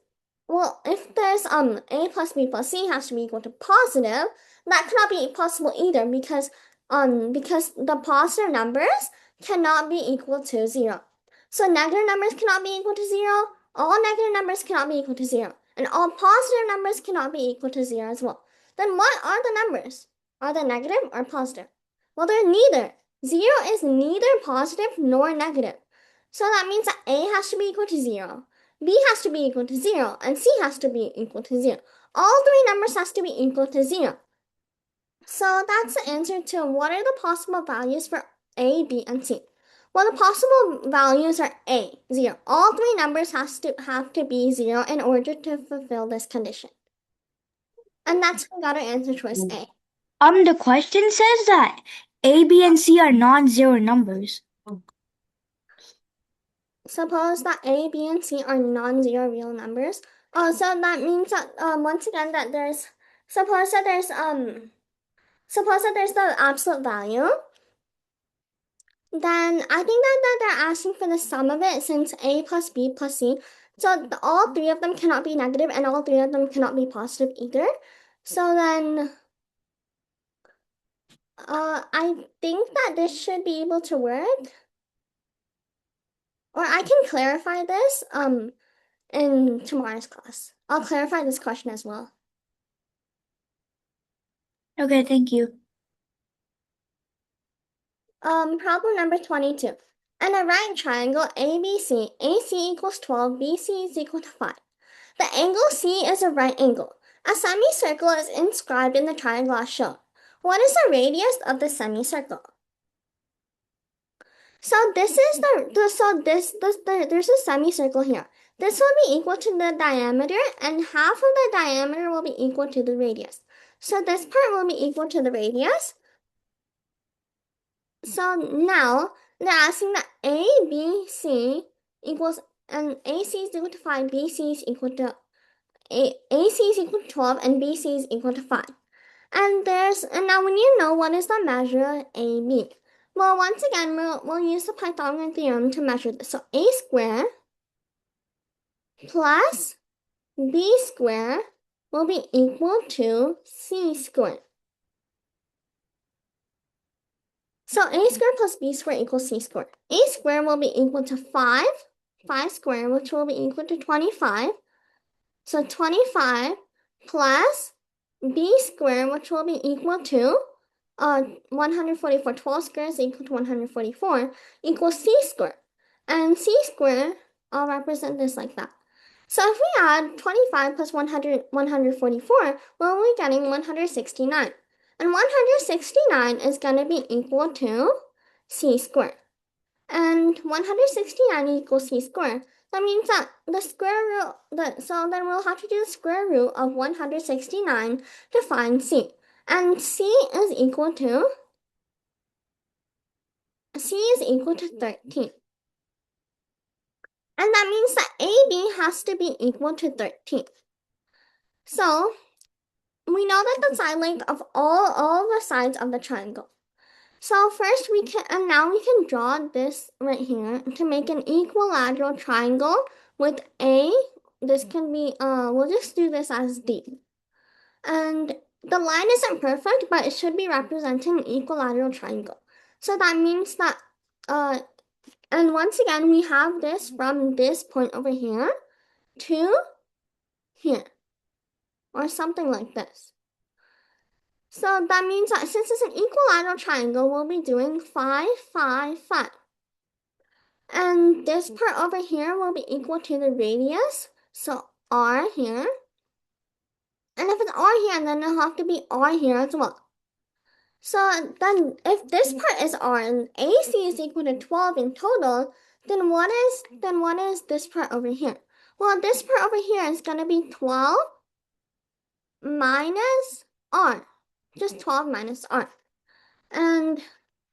well, if there's A plus B plus C has to be equal to positive, that cannot be possible either because the positive numbers cannot be equal to 0. So negative numbers cannot be equal to 0, all negative numbers cannot be equal to 0, and all positive numbers cannot be equal to 0 as well. Then what are the numbers? Are they negative or positive? Well, they're neither. 0 is neither positive nor negative. So that means that A has to be equal to 0. B has to be equal to 0, and C has to be equal to 0. All three numbers has to be equal to 0. So that's the answer to what are the possible values for A, B, and C. Well, the possible values are A, 0. All three numbers have to be 0 in order to fulfill this condition. And that's how we got our answer choice A. The question says that A, B, and C are non-zero numbers. Suppose that A, B, and C are non-zero real numbers. So that means that once again that suppose that there's the absolute value. Then I think that they're asking for the sum of it since A plus B plus C. So all three of them cannot be negative and all three of them cannot be positive either. So then I think that this should be able to work. Or I can clarify this in tomorrow's class. I'll clarify this question as well. Okay, thank you. Problem number 22. In a right triangle ABC, AC equals 12, BC is equal to 5. The angle C is a right angle. A semicircle is inscribed in the triangle as shown. What is the radius of the semicircle? So this is there's a semicircle here. This will be equal to the diameter, and half of the diameter will be equal to the radius. So this part will be equal to the radius. So now they're asking that A, B, C equals, and AC is equal to 5, BC is equal to, AC is equal to 12, and BC is equal to 5. And now we need to know what is the measure AB. Well, once again, we'll use the Pythagorean theorem to measure this. So A squared plus B squared will be equal to C squared. So A squared plus B squared equals C squared. A squared will be equal to 5 squared, which will be equal to 25. So 25 plus B squared, which will be equal to 144. 12 squared is equal to 144, equals C squared. And C squared, I'll represent this like that. So if we add 25 plus 144, we'll be getting 169. And 169 is going to be equal to C squared. And 169 equals C squared. That means that the square root, so then we'll have to do the square root of 169 to find C. And C is equal to 13. And that means that AB has to be equal to 13. So we know that the side length of all the sides of the triangle. So first now we can draw this right here to make an equilateral triangle with A. This can be, we'll just do this as D. And the line isn't perfect, but it should be representing an equilateral triangle. So that means that, and once again, we have this from this point over here to here, or something like this. So that means that since it's an equilateral triangle, we'll be doing 5, 5, 5. And this part over here will be equal to the radius, so R here. And if it's R here, then it'll have to be R here as well. So then if this part is R and AC is equal to 12 in total, then what is this part over here? Well, this part over here is going to be 12 minus R. Just 12 minus R. And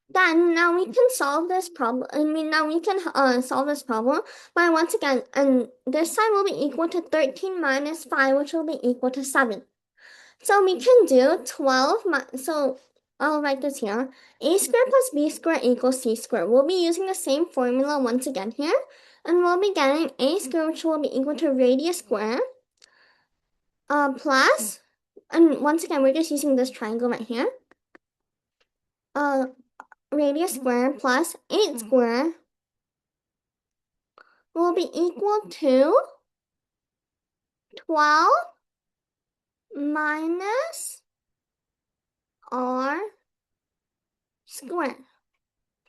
then now we can solve this problem. Now we can solve this problem by once again, and this side will be equal to 13 minus 5, which will be equal to 7. So we can do 12, so I'll write this here. A squared plus B squared equals C squared. We'll be using the same formula once again here, and we'll be getting A squared, which will be equal to radius squared, plus, and once again, we're just using this triangle right here. Radius squared plus 8 squared will be equal to 12 minus R squared.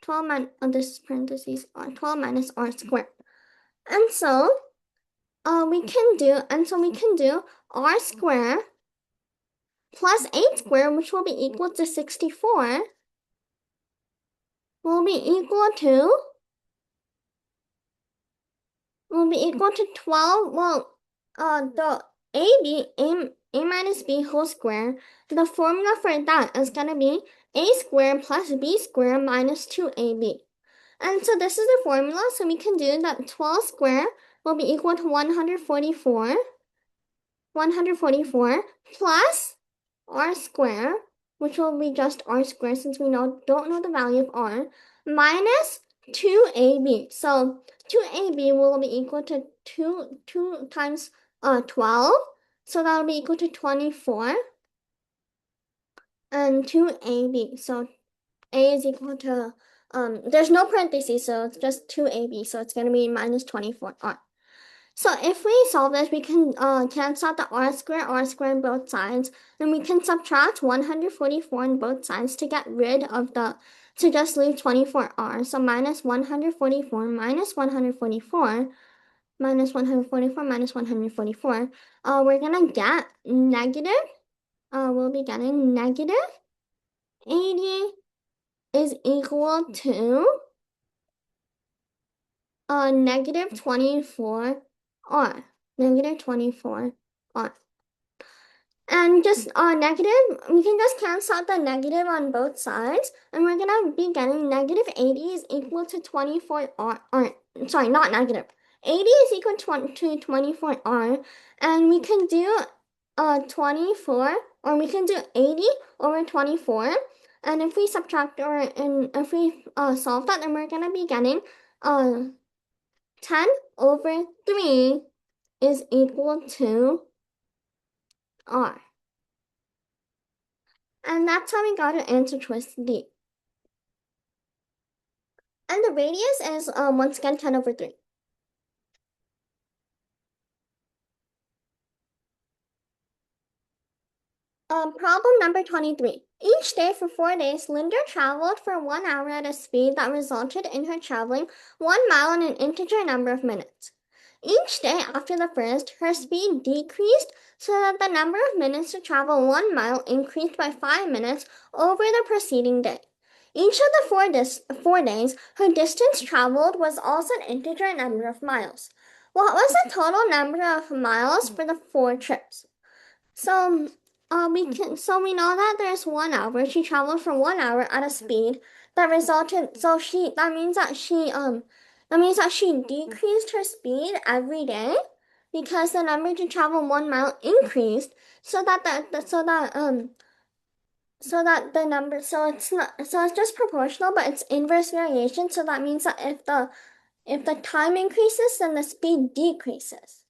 12 minus, this parentheses are 12 minus R squared. And so we can do R squared plus 8 squared, which will be equal to 64, will be equal to 12. Well, the a minus b whole square, the formula for that is going to be a squared plus b squared minus 2ab. And so this is the formula, so we can do that 12 squared will be equal to 144 plus r squared, which will be just r squared since we don't know the value of r, minus 2ab. So 2ab will be equal to 2 times 12, so that'll be equal to 24, and 2ab. So a is equal to, there's no parentheses, so it's just 2ab, so it's going to be minus 24r. So if we solve this, we can cancel out the r squared on both sides, and we can subtract 144 on both sides to get rid of to just leave 24r. So minus 144 minus 144 minus 144 minus 144. We're going to get negative, we'll be getting negative 80 is equal to negative 24r. Negative 24r. And just negative, we can just cancel out the negative on both sides, and we're gonna be getting negative 80 is equal to 24r, or sorry, not negative. 80 is equal to 24r, and we can do 24, or we can do 80 over 24, and if we subtract and if we solve that, then we're gonna be getting 10 over 3 is equal to r. And that's how we got to answer choice D. And the radius is once again 10 over 3. Problem number 23. Each day for 4 days, Linda traveled for 1 hour at a speed that resulted in her traveling 1 mile in an integer number of minutes. Each day after the first, her speed decreased so that the number of minutes to travel 1 mile increased by 5 minutes over the preceding day. Each of the 4 days, her distance traveled was also an integer number of miles. What was the total number of miles for the 4 trips? So we know that there's 1 hour. She traveled for 1 hour at a speed that resulted. So that means that she decreased her speed every day because the number to travel 1 mile increased. So that the number, so it's just proportional, but it's inverse variation. So that means that if the time increases, then the speed decreases.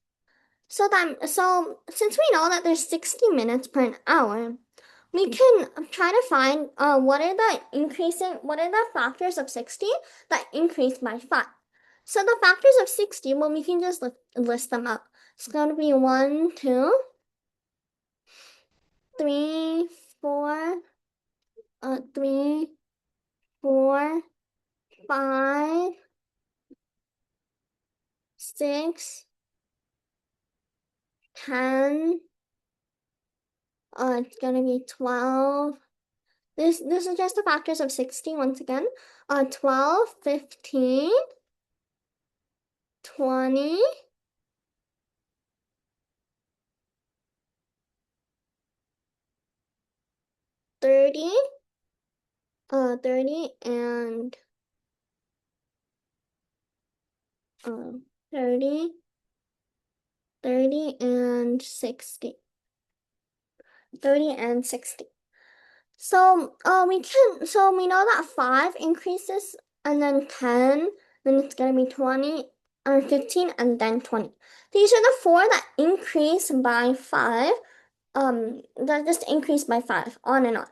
So since we know that there's 60 minutes per hour, we can try to find what are the factors of 60 that increase by 5. So the factors of 60, well, we can just list them up. It's going to be 1, 2, 3, 4, 3, 4, 5, 6, 10. It's gonna be 12. This is just the factors of 60 once again. 12, 15, 20, 30, 30 and 30, 30 and 60. 30 and 60. So we know that 5 increases and then 10, then it's gonna be 20 or 15 and then 20. These are the 4 that increase by 5. That just increase by 5, on and on.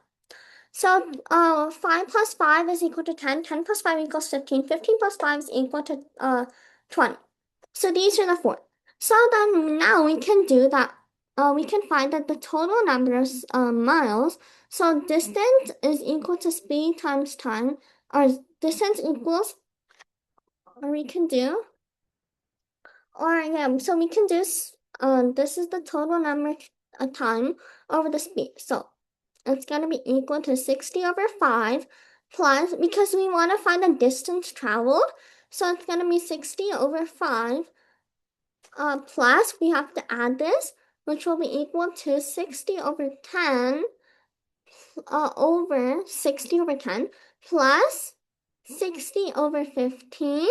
So 5 plus 5 is equal to 10, 10 plus 5 equals 15, 15 plus 5 is equal to 20. So these are the 4. So then now we can do that. We can find that the total number of miles. So distance is equal to speed times time, or distance equals, or we can do, or yeah, so we can do, this is the total number of time over the speed. So it's going to be equal to 60 over 5 plus, because we want to find the distance traveled, so it's going to be 60 over 5 plus, we have to add this, which will be equal to 60 over 10 over 60 over 10 plus 60 over 15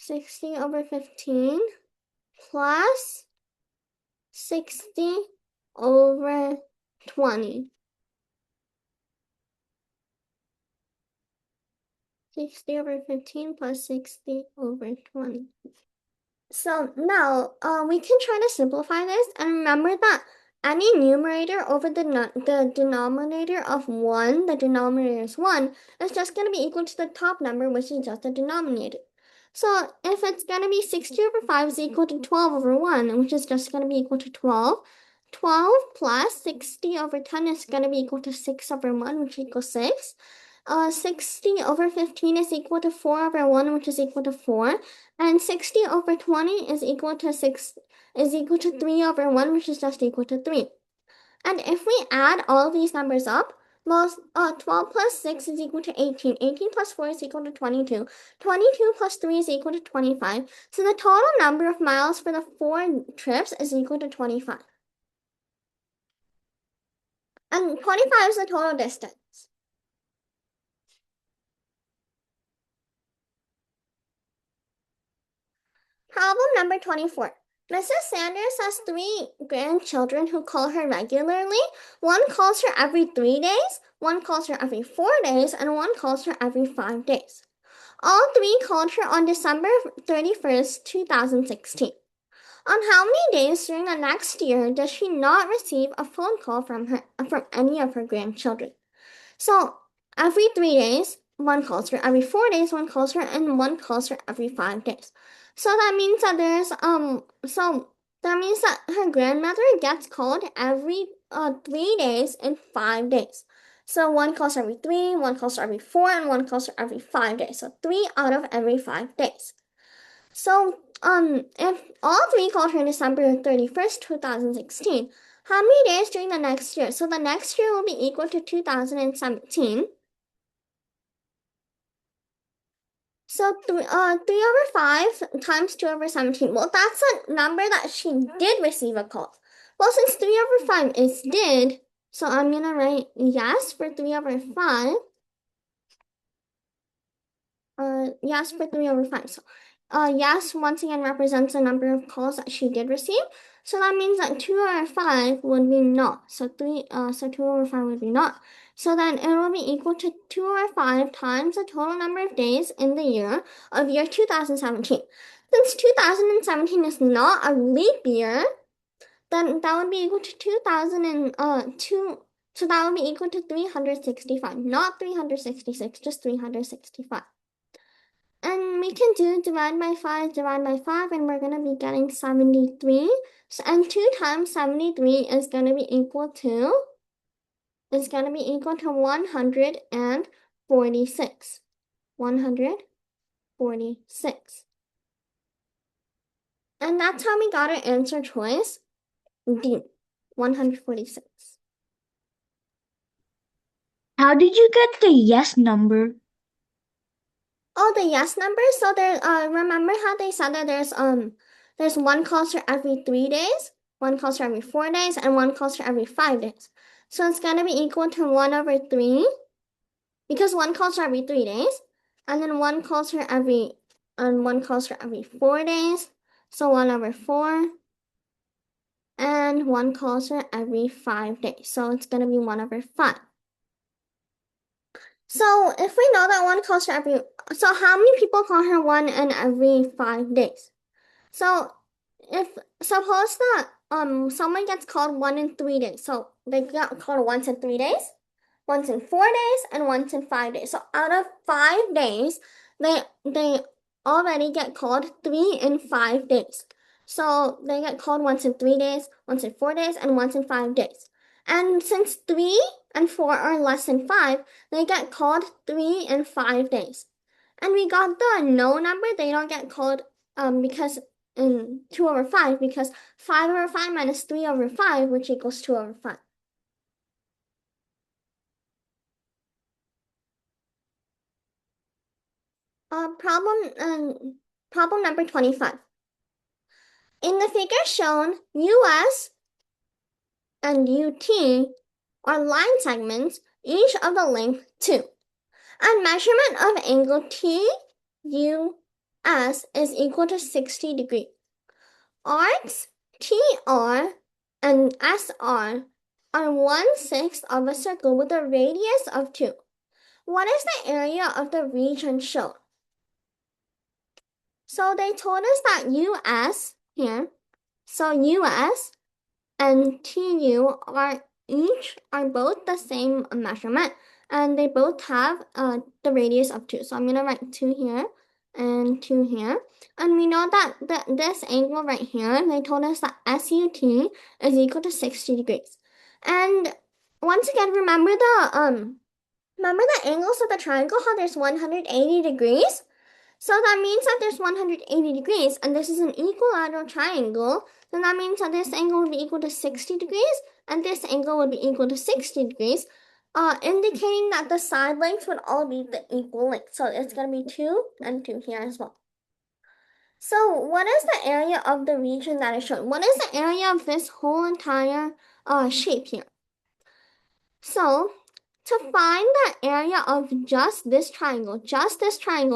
60 over 15 plus 60 over 20. 60 over 15 plus 60 over 20. So now we can try to simplify this, and remember that any numerator over the denominator of 1, the denominator is 1, is just going to be equal to the top number, which is just the denominator. So if it's going to be 60 over 5 is equal to 12 over 1, which is just going to be equal to 12. 12 plus 60 over 10 is going to be equal to 6 over 1, which equals 6. 60 over 15 is equal to 4 over 1, which is equal to 4. And 60 over 20 is equal to 3 over 1, which is just equal to 3. And if we add all these numbers up, Well, 12 plus 6 is equal to 18. 18 plus 4 is equal to 22. 22 plus 3 is equal to 25. So the total number of miles for the 4 trips is equal to 25. And 25 is the total distance. Problem number 24. Mrs. Sanders has 3 grandchildren who call her regularly. One calls her every 3 days, one calls her every 4 days, and one calls her every 5 days. All 3 called her on December 31st, 2016. On how many days during the next year does she not receive a phone call from any of her grandchildren? So every 3 days, one calls her. Every 4 days, one calls her, and one calls her every 5 days. So that means that her grandmother gets called every 3 days and 5 days. So one calls her every 3, one calls her every 4, and one calls her every 5 days. So 3 out of every 5 days. So if all 3 called her December 31st, 2016, how many days during the next year? So the next year will be equal to 2017. So 3 over 5 times 2 over 17. Well, that's a number that she did receive a call. Well, since 3 over 5 is did, so I'm going to write yes for 3 over 5. Yes for 3 over 5. So yes once again represents the number of calls that she did receive. So that means that 2 over 5 would be not. So 2 over 5 would be not. So then it will be equal to 2 over 5 times the total number of days in the year of year 2017. Since 2017 is not a leap year, then that would be equal to 2002. So that would be equal to 365, not 366, just 365. And we can do divide by 5, and we're going to be getting 73. So, and 2 times 73 is going to be equal to 146. 146. And that's how we got our answer choice D, 146. How did you get the yes number? Oh, the yes number. So there, remember how they said that there's one cluster every 3 days, one cluster every 4 days, and one cluster every 5 days. So it's gonna be equal to 1 over 3, because one cluster every 3 days, and then one cluster every 4 days. So 1 over 4, and one cluster every 5 days. So it's gonna be 1 over 5. So if we know that one calls her every, so how many people call her 1 in every 5 days? So if suppose that someone gets called 1 in 3 days, so they get called once in 3 days, once in 4 days, and once in 5 days. So out of 5 days, they already get called 3 in 5 days. So they get called once in 3 days, once in 4 days, and once in 5 days. And since 3 and 4 are less than 5, they get called 3 in 5 days. And we got the no number. They don't get called because in 2 over 5, because 5 over 5 minus 3 over 5, which equals 2 over 5. Problem number 25. In the figure shown, US and UT are line segments, each of the length 2. And measurement of angle TUS is equal to 60 degrees. Arcs TR and SR are 1/6 of a circle with a radius of 2. What is the area of the region shown? So they told us that US here, so US and TU are both the same measurement, and they both have the radius of 2. So I'm gonna write 2 here and 2 here. And we know that this angle right here, they told us that SUT is equal to 60 degrees. And once again, remember the angles of the triangle, how there's 180 degrees? So that means that there's 180 degrees, and this is an equilateral triangle. Then that means that this angle would be equal to 60 degrees, and this angle would be equal to 60 degrees. indicating that the side lengths would all be the equal length. So it's going to be 2 and 2 here as well. So what is the area of the region that is shown? What is the area of this whole entire shape here? So to find the area of just this triangle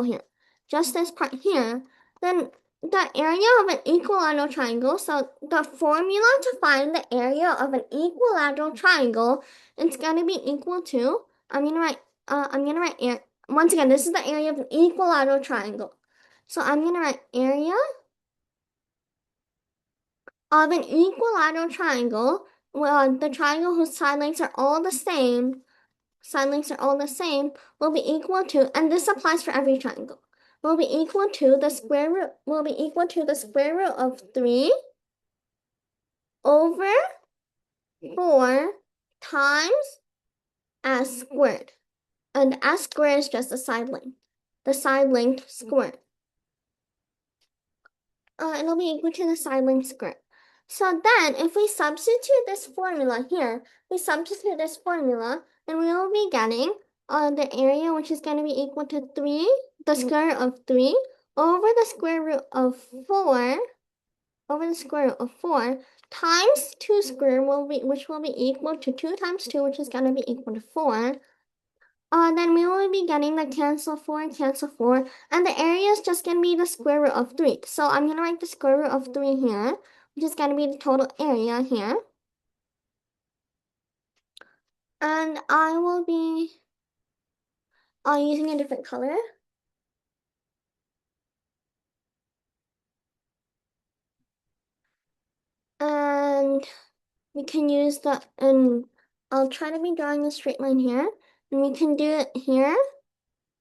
here, just this part here, then the area of an equilateral triangle, so the formula to find the area of an equilateral triangle, it's going to be equal to, I'm going to write, once again, this is the area of an equilateral triangle. So I'm going to write area of an equilateral triangle, well, the triangle whose side lengths are all the same, will be equal to, and this applies for every triangle, will be equal to the square root of 3 over 4 times s squared. And s squared is just the side length squared. It'll be equal to the side length squared. So then, if we substitute this formula here, and we will be getting the area, which is going to be equal to 3, the square root of 3, over the square root of 4, times 2 squared, which will be equal to 2 times 2, which is going to be equal to 4. Then we will be getting the cancel 4, and the area is just going to be the square root of 3. So I'm going to write the square root of 3 here, which is going to be the total area here. And I will be using a different color. And we can use and I'll try to be drawing a straight line here. And we can do it here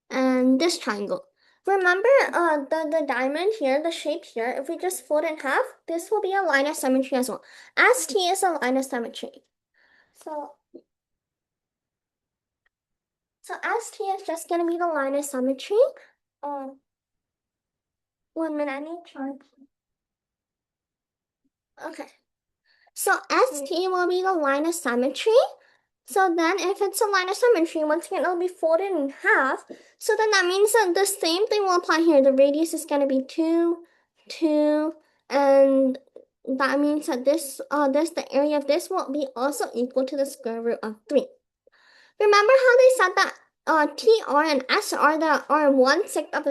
and this triangle. Remember the diamond here, the shape here, if we just fold it in half, this will be a line of symmetry as well. ST is a line of symmetry. So ST is just going to be the line of symmetry. 1 minute, I need to. Okay. So ST will be the line of symmetry. So then if it's a line of symmetry, once again, it'll be folded in half. So then that means that the same thing will apply here. The radius is going to be 2, 2, and that means that the area of this will be also equal to the square root of 3. Remember how they said that TR and SR are 1/6 of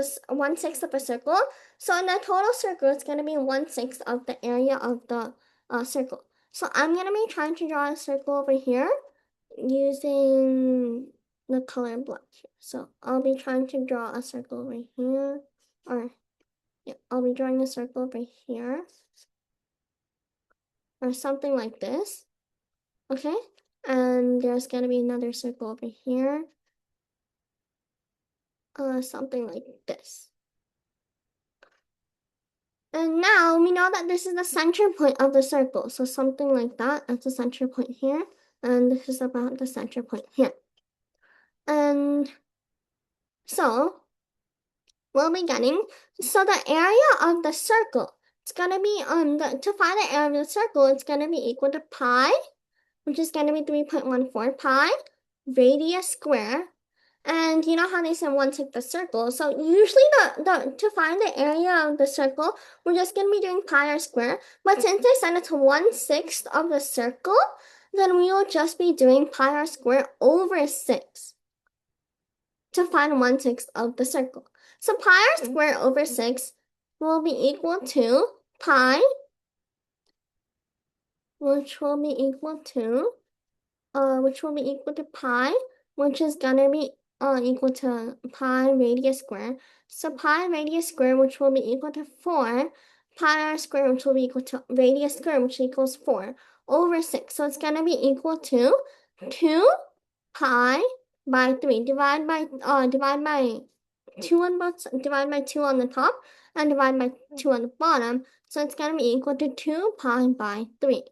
a circle? So in the total circle, it's going to be 1/6 of the area of the circle. So I'm going to be trying to draw a circle over here using the color black here. So I'll be trying to draw a circle over here, I'll be drawing a circle over here, or something like this, okay? And there's gonna be another circle over here, something like this. And now we know that this is the center point of the circle, so something like that, that's the center point here, and this is about the center point here. And so we'll be getting, so the area of the circle, it's gonna be to find the area of the circle, it's gonna be equal to pi, which is gonna be 3.14 pi radius square. And you know how they said 1/6 the circle, so usually to find the area of the circle, we're just gonna be doing pi r square. But since they said it's 1/6 of the circle, then we will just be doing pi r square over 6 to find 1/6 of the circle. So pi r squared over 6 will be equal to pi, which will be equal to pi, which is gonna be equal to pi radius squared. So pi radius squared, which will be equal to 4, pi r squared, which will be equal to radius squared, which equals 4, over 6. So it's gonna be equal to 2 pi by 3. Divide by 2 on the top and divide by 2 on the bottom. So it's going to be equal to 2 pi by 3.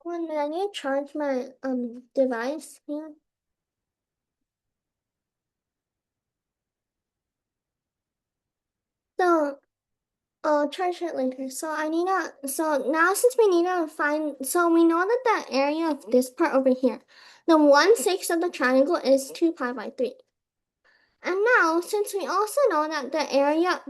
One minute, I need to charge my device here. So I'll charge it later. So now since we need to find, so we know that the area of this part over here, the 1/6 of the triangle is 2 pi by 3. And now, since we also know that the area of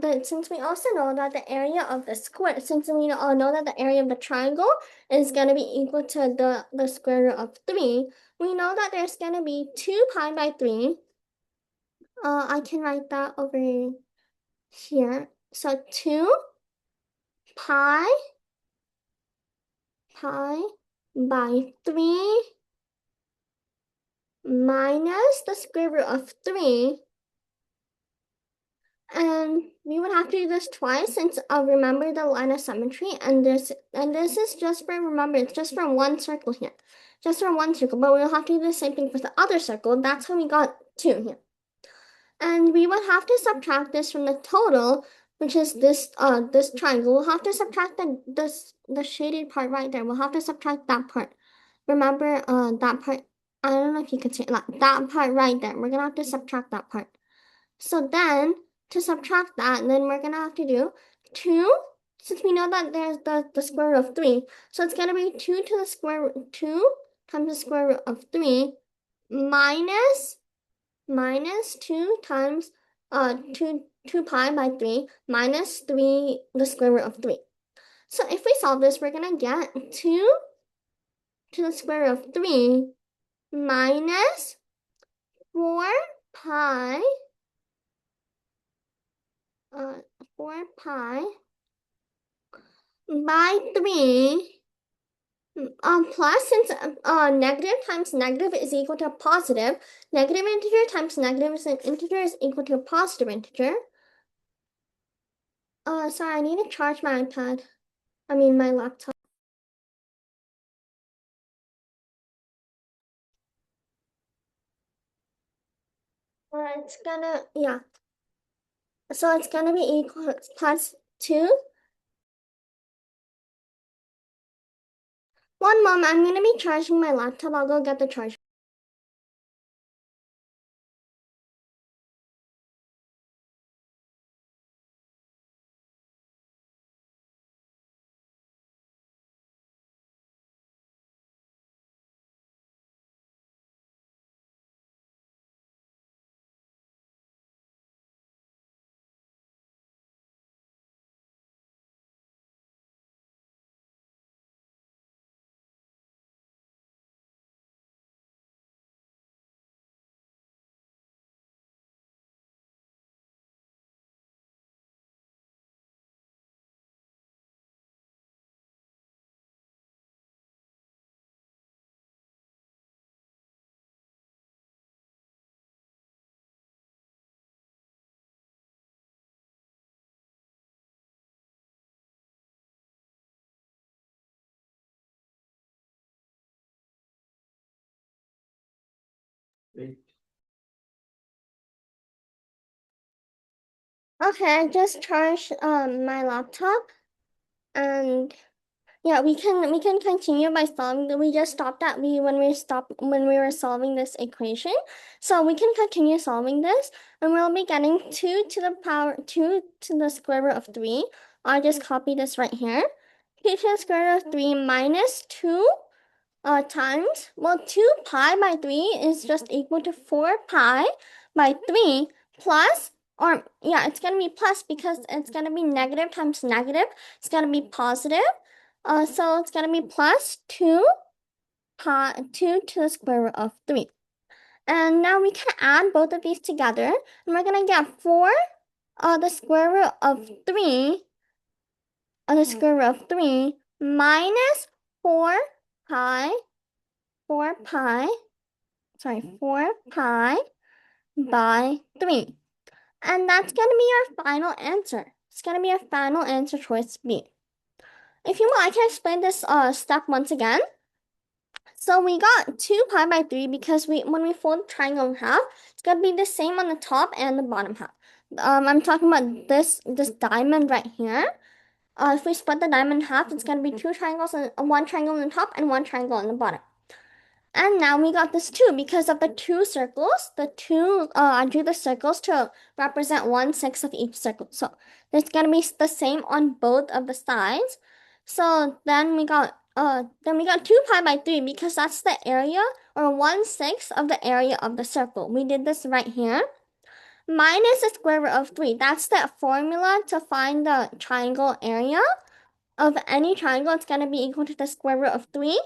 the square, since we all know that the area of the triangle is going to be equal to the square root of 3, we know that there's going to be 2 pi by 3. I can write that over here. So 2 pi by 3 minus the square root of 3. And we would have to do this twice since remember the line of symmetry, and this is just for, remember, it's just for one circle here. Just for one circle, but we'll have to do the same thing for the other circle. That's how we got 2 here. And we would have to subtract this from the total, which is this triangle. We'll have to subtract the shaded part right there. We'll have to subtract that part. Remember that part. I don't know if you could say it like that part right there. We're gonna have to subtract that part. So then to subtract that, then we're gonna have to do 2, since we know that there's the square root of 3. So it's gonna be 2 to the square root, 2 times the square root of 3 minus 2 times 2 pi by 3 minus 3, the square root of 3. So if we solve this, we're gonna get 2 to the square root of 3 minus 4 pi 4 pi by 3 plus, since negative times negative is equal to a positive, negative integer times negative integer is equal to a positive integer. Sorry, I need to charge my my laptop. It's gonna, yeah. So it's gonna be equal plus 2. One moment, I'm gonna be charging my laptop. I'll go get the charger. Okay, I just charged my laptop, and yeah, we can continue by solving. We just stopped at when we were solving this equation, so we can continue solving this, and we'll be getting 2 to the power 2 to the square root of 3. I'll just copy this right here. 2 to the square root of 3 minus 2 times, well, 2 pi by 3 is just equal to 4 pi by 3 plus, or yeah, it's going to be plus because it's going to be negative times negative. It's going to be positive. So it's going to be plus 2 to the square root of 3. And now we can add both of these together, and we're going to get 4 the square root of 3 the square root of 3 minus 4 pi 4 pi by 3. And that's going to be our final answer. It's going to be our final answer, choice B. If you want, I can explain this step once again. So we got 2 pi by 3 because when we fold the triangle in half, it's going to be the same on the top and the bottom half. I'm talking about this diamond right here. If we split the diamond in half, it's going to be 2 triangles, and 1 triangle on the top and 1 triangle on the bottom. And now we got this 2 because of the two circles. I drew the circles to represent 1/6 of each circle. So it's gonna be the same on both of the sides. So then we got 2 pi by 3 because that's the area or 1/6 of the area of the circle. We did this right here. Minus the square root of 3. That's the formula to find the triangle area of any triangle. It's going to be equal to the square root of 3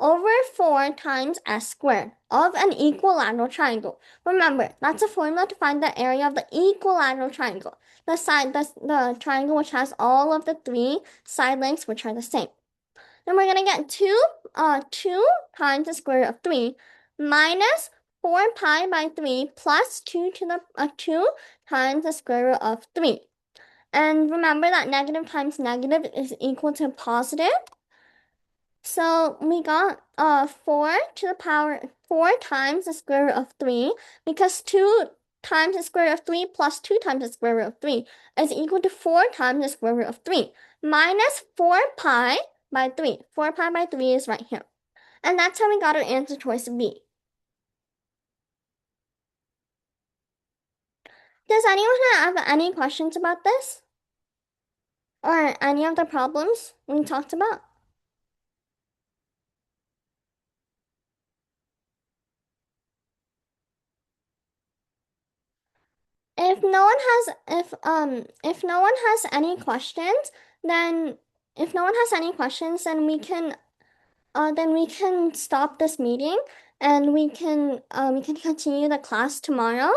over 4 times s squared of an equilateral triangle. Remember, that's a formula to find the area of the equilateral triangle. The triangle which has all of the 3 side lengths which are the same. Then we're going to get 2 times the square root of 3 minus 4 pi by 3 plus 2 to the 2 times the square root of 3. And remember that negative times negative is equal to positive. So we got 4 to the power 4 times the square root of 3 because 2 times the square root of 3 plus 2 times the square root of 3 is equal to 4 times the square root of 3 minus 4 pi by 3. 4 pi by 3 is right here. And that's how we got our answer choice B. Does anyone have any questions about this? Or any of the problems we talked about? If no one has if no one has any questions, then if no one has any questions, then we can stop this meeting and we can continue the class tomorrow.